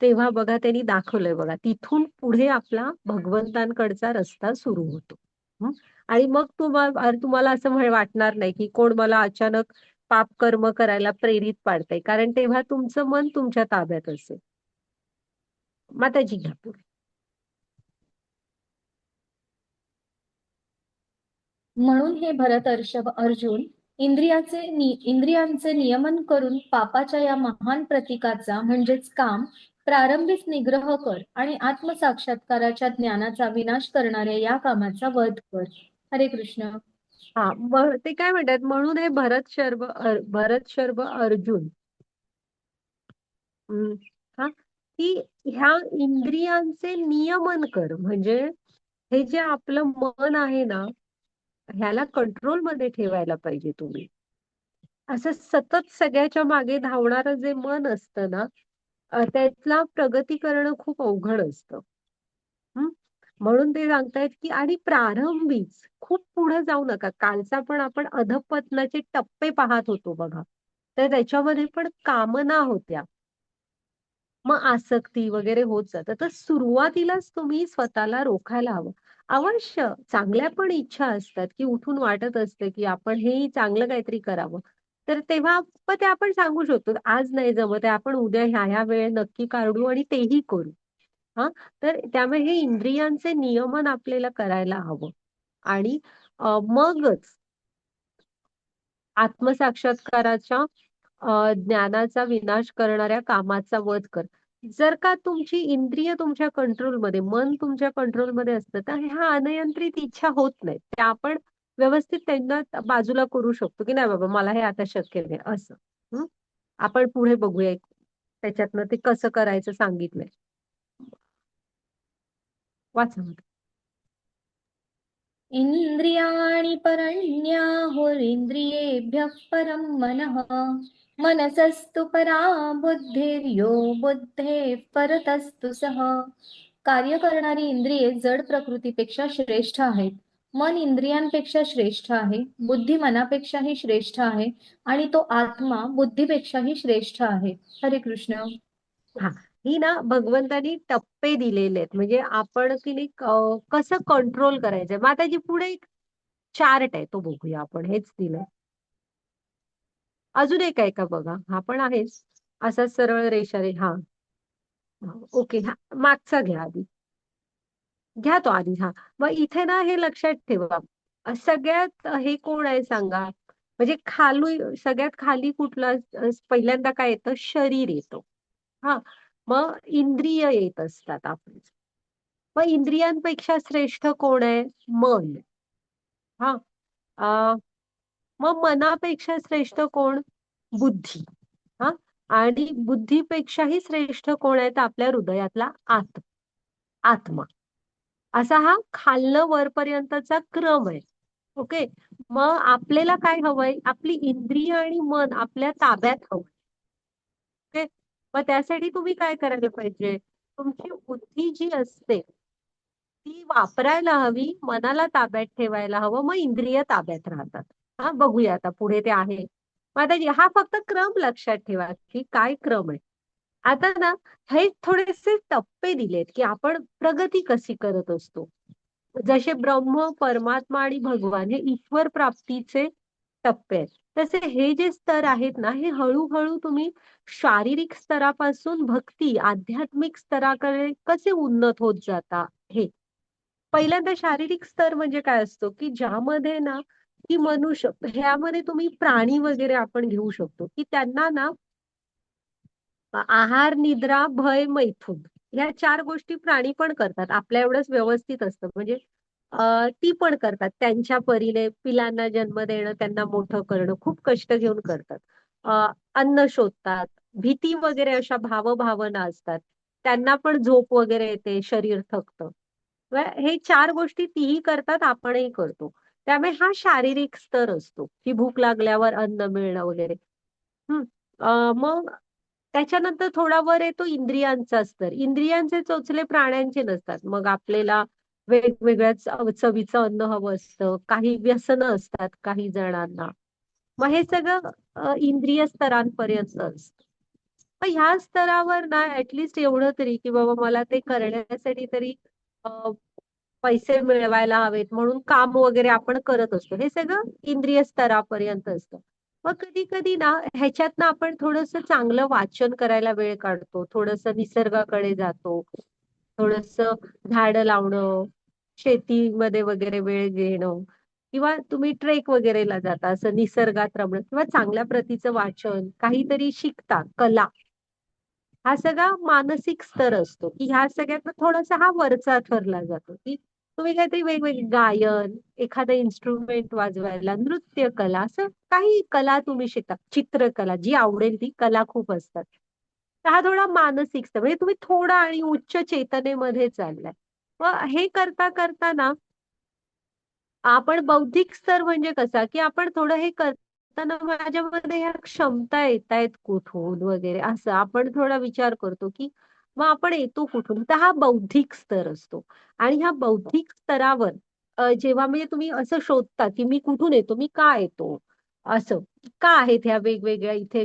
तेव्हा बघा त्यांनी दाखवलंय बघा, तिथून पुढे आपला भगवंतांकडचा रस्ता सुरू होतो. हं? आणि मग तुम्हाला असं वाटणार नाही की कोण मला अचानक पाप कर्म करायला प्रेरित पाडतंय, कारण तेव्हा तुमचं मन तुमच्या ताब्यात असेल. माताजी घ्या पुढे. म्हणून हे भरतर्षभ अर्जुन, इंद्रियांचे नियमन करून पापाच्या या महान प्रतीकाचा म्हणजेच काम प्रारंभीच निग्रह कर आणि आत्मसाक्षात्काराच्या ज्ञानाचा विनाश करणाऱ्या या कामाचा वध कर. हरे कृष्ण. हा, ते काय म्हणतात, म्हणून हे भरत शर्व अर्जुन, हम्म, हा, की ह्या इंद्रियांचे नियमन कर. म्हणजे हे जे आपलं मन आहे ना, ह्याला कंट्रोल मध्ये ठेवायला पाहिजे तुम्ही. असं सतत सगळ्याच्या मागे धावणारं जे मन असतं ना, त्यातला प्रगती करणं खूप अवघड असतं. हं? म्हणून ते सांगतायत की आणि प्रारंभीच खूप पुढे जाऊ नका. कालचा पण आपण अधःपतनाचे टप्पे पाहत होतो बघा, तर त्याच्यामध्ये पण कामना होत्या, मग आसक्ती वगैरे होत जातं. तर सुरुवातीलाच तुम्ही स्वतःला रोखायला हवं. अवश्य चांगल्या पण इच्छा असतात, की उठून वाटत असते की आपण हे चांगलं काहीतरी करावं. तर तेव्हा पण ते आपण सांगू शकतो, आज नाही जमत आहे, आपण उद्या ह्या वेळ नक्की काढू आणि तेही करू. हा, तर त्यामुळे हे इंद्रियांचे नियमन आपल्याला करायला हवं. आणि मगच आत्मसाक्षात्काराच्या ज्ञानाचा विनाश करणाऱ्या कामाचा वध कर. जर का तुमची इंद्रिय तुमच्या कंट्रोलमध्ये, मन तुमच्या कंट्रोलमध्ये असतं, तर ह्या अनियंत्रित इच्छा होत नाहीत. त्या आपण व्यवस्थित त्यांना बाजूला करू शकतो की नाही बाबा मला हे आता शक्य नाही असं. हं? आपण पुढे बघूया त्याच्यातनं ते कसं करायचं सांगितलंय. वाचा मग. इंद्रियाणि परण्याहुरिन्द्रियेभ्यः परं मनः मनसस्तु परा बुद्धिर्यो बुद्धेः परतस्तु सः. कार्य करणारी इंद्रिये जड प्रकृतीपेक्षा श्रेष्ठ आहेत. मन इंद्रियांपेक्षा श्रेष्ठ आहे, बुद्धी मनापेक्षाही श्रेष्ठ आहे आणि तो आत्मा बुद्धीपेक्षाही श्रेष्ठ आहे. हरे कृष्ण. हा, ही ना भगवंतानी टप्पे दिलेले आहेत म्हणजे आपण की नाही कसं कंट्रोल करायचंय. मग आता जी पुढे एक चार्ट आहे तो बघूया आपण, हेच दिलंय. अजून एक आहे का बघा, हा पण आहेच असा सरळ रेषा रे. हा, ओके. हा मागचा घ्या आधी, घ्या तो आधी. हा, मग इथे ना हे लक्षात ठेवा. सगळ्यात हे कोण आहे सांगा, म्हणजे सगळ्यात खाली कुठलं पहिल्यांदा काय येतं, शरीर येतो. हा, मग इंद्रिय येत असतात आपली. मग इंद्रियांपेक्षा श्रेष्ठ कोण आहे, मन. हा, अ, मग मनापेक्षा श्रेष्ठ कोण, बुद्धी. हा, आणि बुद्धीपेक्षाही श्रेष्ठ कोण आहे तर आपल्या हृदयातला आत्मा. असा हा खालनं वरपर्यंतचा क्रम आहे. ओके. मग आपल्याला काय हवंय, आपली इंद्रिय आणि मन आपल्या ताब्यात हवं. ओके. मग त्यासाठी तुम्ही काय करायला पाहिजे, तुमची बुद्धी जी असते ती वापरायला हवी, मनाला ताब्यात ठेवायला हवं, मग इंद्रिय ताब्यात राहतात. हा, बघूया आता पुढे ते आहे. मग आता हा फक्त क्रम लक्षात ठेवा की काय क्रम आहे. आता ना हे थोडेसे टप्पे दिलेत की आपण प्रगती कशी करत असतो. जसे ब्रह्म, परमात्मा आणि भगवान हे ईश्वर प्राप्तीचे टप्पे आहेत, तसे हे जे स्तर आहेत ना, हे हळूहळू तुम्ही शारीरिक स्तरापासून भक्ती आध्यात्मिक स्तराकडे कसे उन्नत होत जाता. हे पहिल्यांदा शारीरिक स्तर म्हणजे काय असतो की ज्यामध्ये ना की मनुष्य, ह्यामध्ये तुम्ही प्राणी वगैरे आपण घेऊ शकतो की त्यांना ना आहार, निद्रा, भय, मैथुन या 4 गोष्टी प्राणी पण करतात. आपल्या एवढंच व्यवस्थित असतं म्हणजे ती पण करतात त्यांच्या परीने. पिलांना जन्म देणं, त्यांना मोठं करणं खूप कष्ट घेऊन करतात. अन्न शोधतात, भीती वगैरे अशा भावभावना असतात. त्यांना पण झोप वगैरे येते, शरीर थकतं. हे 4 गोष्टी तीही करतात, आपणही करतो. त्यामुळे हा शारीरिक स्तर असतो की भूक लागल्यावर अन्न मिळणं वगैरे. हम्म. मग त्याच्यानंतर थोडा वर येतो इंद्रियांचा स्तर. इंद्रियांचे चोचले प्राण्यांचे नसतात. मग आपल्याला वेगवेगळ्या चवीचं अन्न हवं असतं, काही व्यसनं असतात काही जणांना. मग हे सगळं इंद्रिय स्तरांपर्यंत असतं. मग ह्या स्तरावर ना ऍटलिस्ट एवढं तरी की बाबा मला ते करण्यासाठी तरी पैसे मिळवायला हवेत म्हणून काम वगैरे आपण करत असतो. हे सगळं इंद्रिय स्तरापर्यंत असतं. मग कधी कधी ना ह्याच्यातनं आपण थोडंसं चांगलं वाचन करायला वेळ काढतो, थोडंसं निसर्गाकडे जातो, थोडंसं झाडं लावणं, शेतीमध्ये वगैरे वेळ घेणं, किंवा तुम्ही ट्रेक वगैरेला जाता, असं निसर्गात रमणं, किंवा चांगल्या प्रतीचं वाचन, काहीतरी शिकता, कला. हा सगळा मानसिक स्तर असतो की ह्या सगळ्यात थोडासा हा वरचा ठरला जातो की तुम्ही काहीतरी वेगवेगळे गायन, एखादा इन्स्ट्रुमेंट वाजवायला, नृत्य कला, असं काही कला तुम्ही शिकता, चित्रकला, जी आवडेल ती कला खूप असतात. तर हा थोडा मानसिक स्तर म्हणजे तुम्ही थोडा आणि उच्च चेतनेमध्ये चाललाय. मग हे करता करता ना आपण बौद्धिक स्तर म्हणजे कसा की आपण थोडं हे करताना माझ्यामध्ये ह्या क्षमता येत आहेत कुठून वगैरे, असं आपण थोडा विचार करतो की मग आपण येतो कुठून. तर हा बौद्धिक स्तर असतो. आणि ह्या बौद्धिक स्तरावर जेव्हा म्हणजे तुम्ही असं शोधता की मी कुठून येतो, मी का येतो, असं का आहेत ह्या वेगवेगळ्या इथे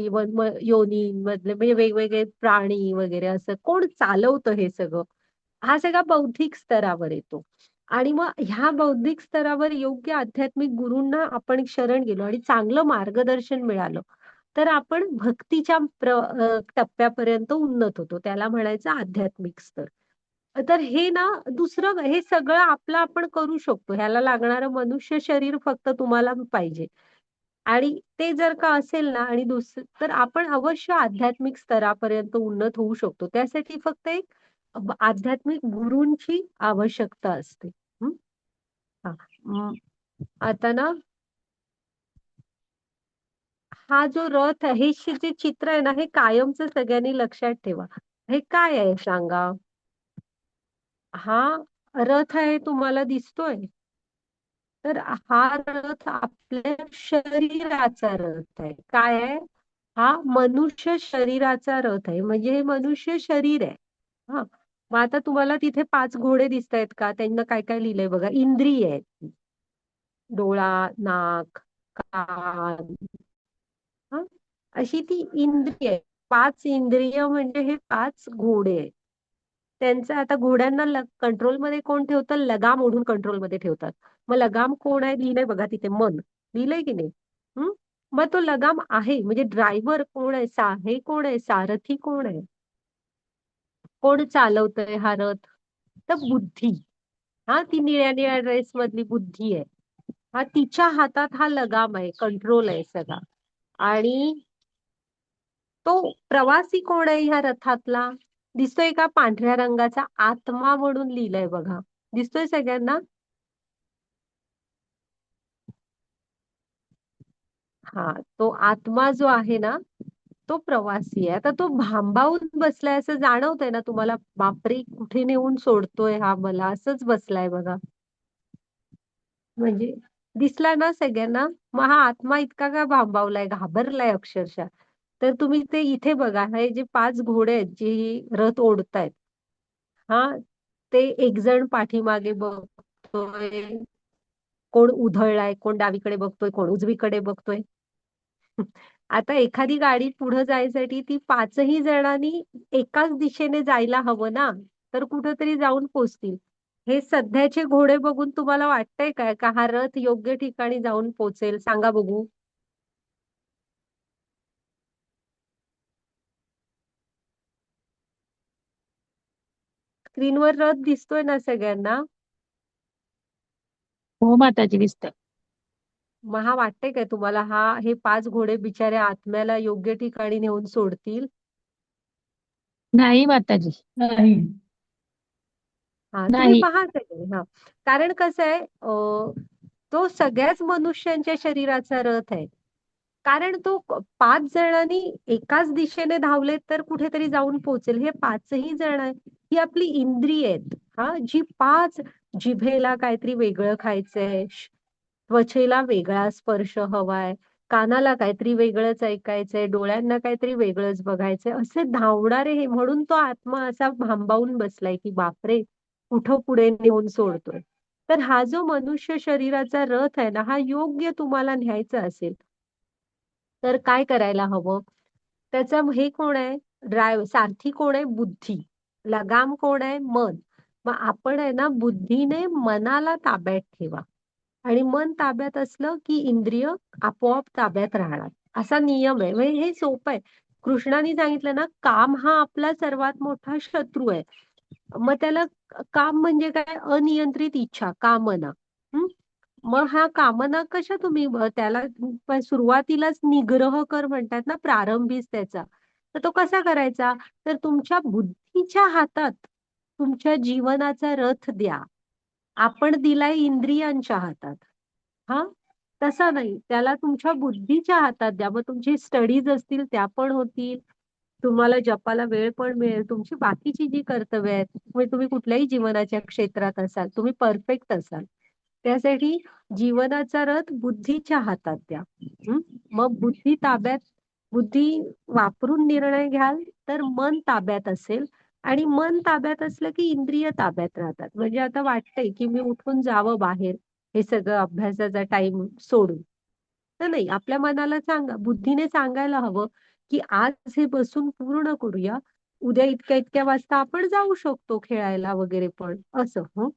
योनींमधले म्हणजे वेगवेगळे प्राणी वगैरे, असं कोण चालवतं हे सगळं, हा सगळा बौद्धिक स्तरावर येतो. आणि मग ह्या बौद्धिक स्तरावर योग्य आध्यात्मिक गुरूंना आपण शरण गेलो आणि चांगलं मार्गदर्शन मिळालं तर आपण भक्तीच्या टप्प्यापर्यंत उन्नत होतो. त्याला म्हणायचं आध्यात्मिक स्तर. तर हे ना दुसरं हे सगळं आपलं आपण करू शकतो. ह्याला लागणारं मनुष्य शरीर फक्त तुम्हाला पाहिजे. आणि ते जर का असेल ना आणि तर आपण अवश्य आध्यात्मिक स्तरापर्यंत उन्नत होऊ शकतो. त्यासाठी फक्त एक आध्यात्मिक गुरूंची आवश्यकता असते. हं? हां. आता ना, हा जो रथ आहे, हे जे चित्र आहे ना, हे कायमचं सगळ्यांनी लक्षात ठेवा. हे काय आहे सांगा? हा रथ आहे, तुम्हाला दिसतोय? तर हा रथ आपल्या शरीराचा रथ आहे. काय आहे? हा मनुष्य शरीराचा रथ आहे, म्हणजे हे मनुष्य शरीर आहे. हा, मग आता तुम्हाला तिथे 5 घोडे दिसत आहेत का? त्यांना काय काय लिहिलंय बघा. इंद्रिय आहेत. डोळा, नाक, कान, हा, अशी ती इंद्रिय आहे. 5 इंद्रिय म्हणजे हे 5 घोडे आहेत. त्यांचं आता घोड्यांना कंट्रोलमध्ये कोण ठेवतं? लगाम ओढून कंट्रोलमध्ये ठेवतात. मग लगाम कोण आहे? लिहिलंय बघा तिथे, मन. लिहिलंय की नाही? हम्म. मग तो लगाम आहे, म्हणजे ड्रायव्हर कोण आहे? हे कोण आहे? सारथी कोण आहे? कोण चालवतंय हा रथ? तर बुद्धी. हा, ती निळ्या निळ्या ड्रेस मधली बुद्धी आहे. हा, तिच्या हातात हा लगाम आहे, कंट्रोल आहे सगळा. आणि तो प्रवासी कोण आहे ह्या रथातला? दिसतोय का? पांढऱ्या रंगाचा आत्मा म्हणून लिहिलंय बघा. दिसतोय सगळ्यांना? हा, तो आत्मा जो आहे ना, तो प्रवासी आहे. आता तो भांबावून बसलाय असं जाणवतंय ना तुम्हाला? बापरे, कुठे नेऊन सोडतोय हा मला, असंच बसलाय बघा. म्हणजे दिसला ना सगळ्यांना? मग हा आत्मा इतका का भांबावलाय, घाबरलाय अक्षरशः. तर तुम्ही ते इथे बघा, हे जे 5 घोडे आहेत जे रथ ओढतायत, हा, ते एक जण पाठीमागे बघतोय, कोण उधळलाय, कोण डावीकडे बघतोय, कोण उजवीकडे बघतोय. आता एखादी गाडी पुढे जायसाठी ती 5ही जणांनी एकाच दिशेने जायला हवं ना, तर कुठेतरी जाऊन पोचतील. हे सध्याचे घोडे बघून तुम्हाला वाटतंय काय का हा रथ योग्य ठिकाणी जाऊन पोचेल? सांगा बघू. स्क्रीनवर रथ दिसतोय ना सगळ्यांना? हो माताजी, दिसतंय. मग हा वाटतंय काय तुम्हाला, हे 5 घोडे बिचाऱ्या आत्म्याला योग्य ठिकाणी नेऊन सोडतील? नाही माताजी. नाही. हा, तुम्ही नाही. पहा सगळे. हा, कारण कसं आहे, तो सगळ्याच मनुष्यांच्या शरीराचा रथ आहे. कारण तो 5 जणांनी एकाच दिशेने धावले तर कुठेतरी जाऊन पोहोचेल. हे 5ही जण आहे, ही आपली इंद्रिय आहेत. हा, जी 5, जिभेला काहीतरी वेगळं खायचंय, त्वचेला वेगळा स्पर्श हवाय, कानाला काहीतरी वेगळंच ऐकायचंय, डोळ्यांना काहीतरी वेगळंच बघायचंय, असे धावणारे हे. म्हणून तो आत्मा असा भांबावून बसलाय की बापरे, कुठं पुढे नेऊन सोडतोय. तर हा जो मनुष्य शरीराचा रथ आहे ना, हा योग्य तुम्हाला न्यायचा असेल तर काय करायला हवं? त्याचा हे कोण आहे? सारथी कोण आहे? बुद्धी. लगाम कोण आहे? मन. मग आपण आहे ना, बुद्धीने मनाला ताब्यात ठेवा. आणि मन ताब्यात असलं की इंद्रिय आपोआप ताब्यात राहणार, असा नियम आहे. म्हणजे हे सोपं आहे. कृष्णाने सांगितलं ना, काम हा आपला सर्वात मोठा शत्रू आहे. मग त्याला काम म्हणजे काय? अनियंत्रित इच्छा, कामना. हं? मग हा कामना कशा तुम्ही त्याला सुरुवातीलाच निग्रह कर म्हणतात ना, प्रारंभीच त्याचा. तर तो कसा करायचा? तर तुमच्या बुद्धीच्या हातात तुमच्या जीवनाचा रथ द्या. आपण दिलाय इंद्रियांच्या हातात. हा, तसा नाही, त्याला तुमच्या बुद्धीच्या हातात द्या. मग तुमची स्टडीज असतील त्या पण होतील, तुम्हाला जपाला वेळ पण मिळेल, तुमची बाकीची जी कर्तव्य आहेत, म्हणजे तुम्ही कुठल्याही जीवनाच्या क्षेत्रात असाल, तुम्ही परफेक्ट असाल, त्यासाठी जीवनाचा रथ बुद्धीच्या हातात द्या. मग बुद्धी वापरून निर्णय घ्याल तर मन ताब्यात असेल. आणि मन ताब्यात असलं की इंद्रिय ताब्यात राहतात. म्हणजे आता वाटतंय की मी उठून जावं बाहेर, हे सगळं अभ्यासाचा टाइम सोडून. तर नाही, आपल्या मनाला सांगा, बुद्धीने सांगायला हवं की आज हे बसून पूर्ण करूया, उद्या इतक्या इतक्या वाजता आपण जाऊ शकतो खेळायला वगैरे पण, असं.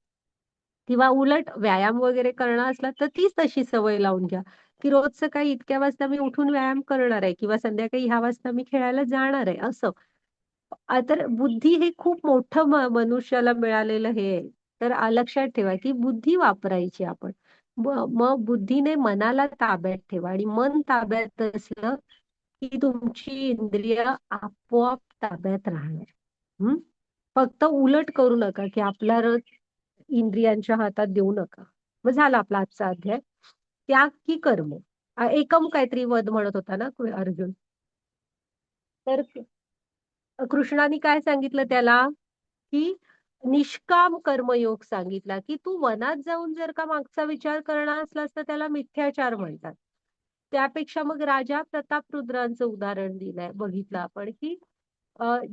किंवा उलट व्यायाम वगैरे करणं असला तर तीच तशी सवय लावून घ्या की रोज सकाळी इतक्या वाजता मी उठून व्यायाम करणार आहे, किंवा संध्याकाळी ह्या वाजता मी खेळायला जाणार आहे, असं. तर बुद्धी हे खूप मोठं मनुष्याला मिळालेलं हे आहे. तर लक्षात ठेवा की बुद्धी वापरायची आपण. मग बुद्धीने मनाला ताब्यात ठेवा, आणि मन ताब्यात असलं की तुमची इंद्रिय आपोआप ताब्यात राहणार. हम्म. फक्त उलट करू नका की आपला रथ इंद्रियांच्या हातात देऊ नका. मग झाला आपला आजचा अध्याय. त्याग की कर्म. एकम काहीतरी वद म्हणत होता ना अर्जुन. तर कृष्णाने काय सांगितलं त्याला, की निष्काम कर्मयोग सांगितला, की तू वनात जाऊन जर का मागचा विचार करणार असलास तर त्याला मिथ्याचार म्हणतात. त्यापेक्षा मग राजा प्रतापरुद्रांचं उदाहरण दिलंय, बघितलं आपण, की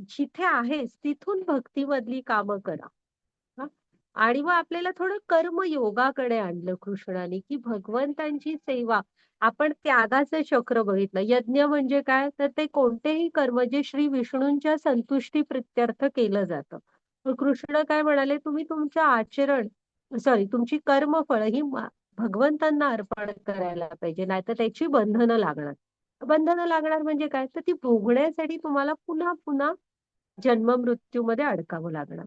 जिथे आहेस तिथून भक्तीमधली कामं करा. हा? आणि मग आपल्याला थोडं कर्मयोगाकडे आणलं कृष्णाने, की भगवंतांची सेवा. आपण त्यागाचं चक्र बघितलं. यज्ञ म्हणजे काय, तर ते कोणतेही कर्म जे श्री विष्णूंच्या संतुष्टी प्रित्यर्थ केलं जातं. मग कृष्ण काय म्हणाले, तुम्ही तुमचं आचरण, सॉरी, तुमची कर्मफळ ही भगवंतांना अर्पण करायला पाहिजे, नाहीतर त्याची बंधनं लागणार. बंधनं लागणार म्हणजे काय, तर ती भोगण्यासाठी तुम्हाला पुन्हा पुन्हा जन्म मृत्यूमध्ये अडकावं लागणार.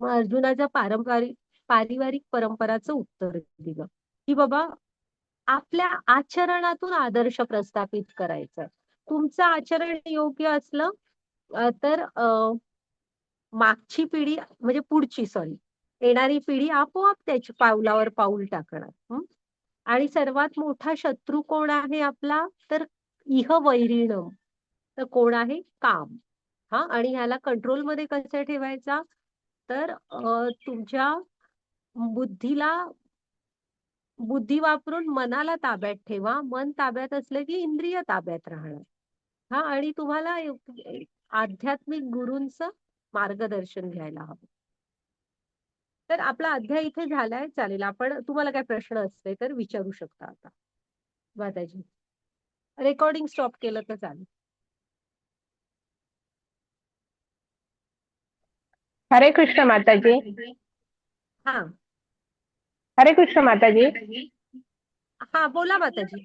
मग अर्जुनाच्या पारिवारिक परंपराचं उत्तर दिलं, की बाबा आपल्या आचरणातून आदर्श प्रस्थापित करायचा. तुमचं आचरण योग्य असलं तर मागची पिढी म्हणजे पुढची, सॉरी, येणारी पिढी आपोआप त्याची पावलावर पाऊल टाकणार. आणि सर्वात मोठा शत्रू कोण आहे आपला, तर इह वैरिणम. तर कोण आहे, काम. हा, आणि ह्याला कंट्रोलमध्ये कसं ठेवायचा, तर तुमच्या बुद्धीला, बुद्धी वापरून मनाला ताब्यात ठेवा. मन ताब्यात असलं की इंद्रिय ताब्यात राहणार. हा, आणि तुम्हाला आध्यात्मिक गुरूंचं मार्गदर्शन घ्यायला हवं. तर आपला अध्याय इथे झालाय. चालेल, आपण, तुम्हाला काय प्रश्न असले तर विचारू शकता आता. माताजी, रेकॉर्डिंग स्टॉप केलं तर चालेल. हरे कृष्ण माताजी. हा हरे कृष्ण माताजी. हा, बोला माताजी.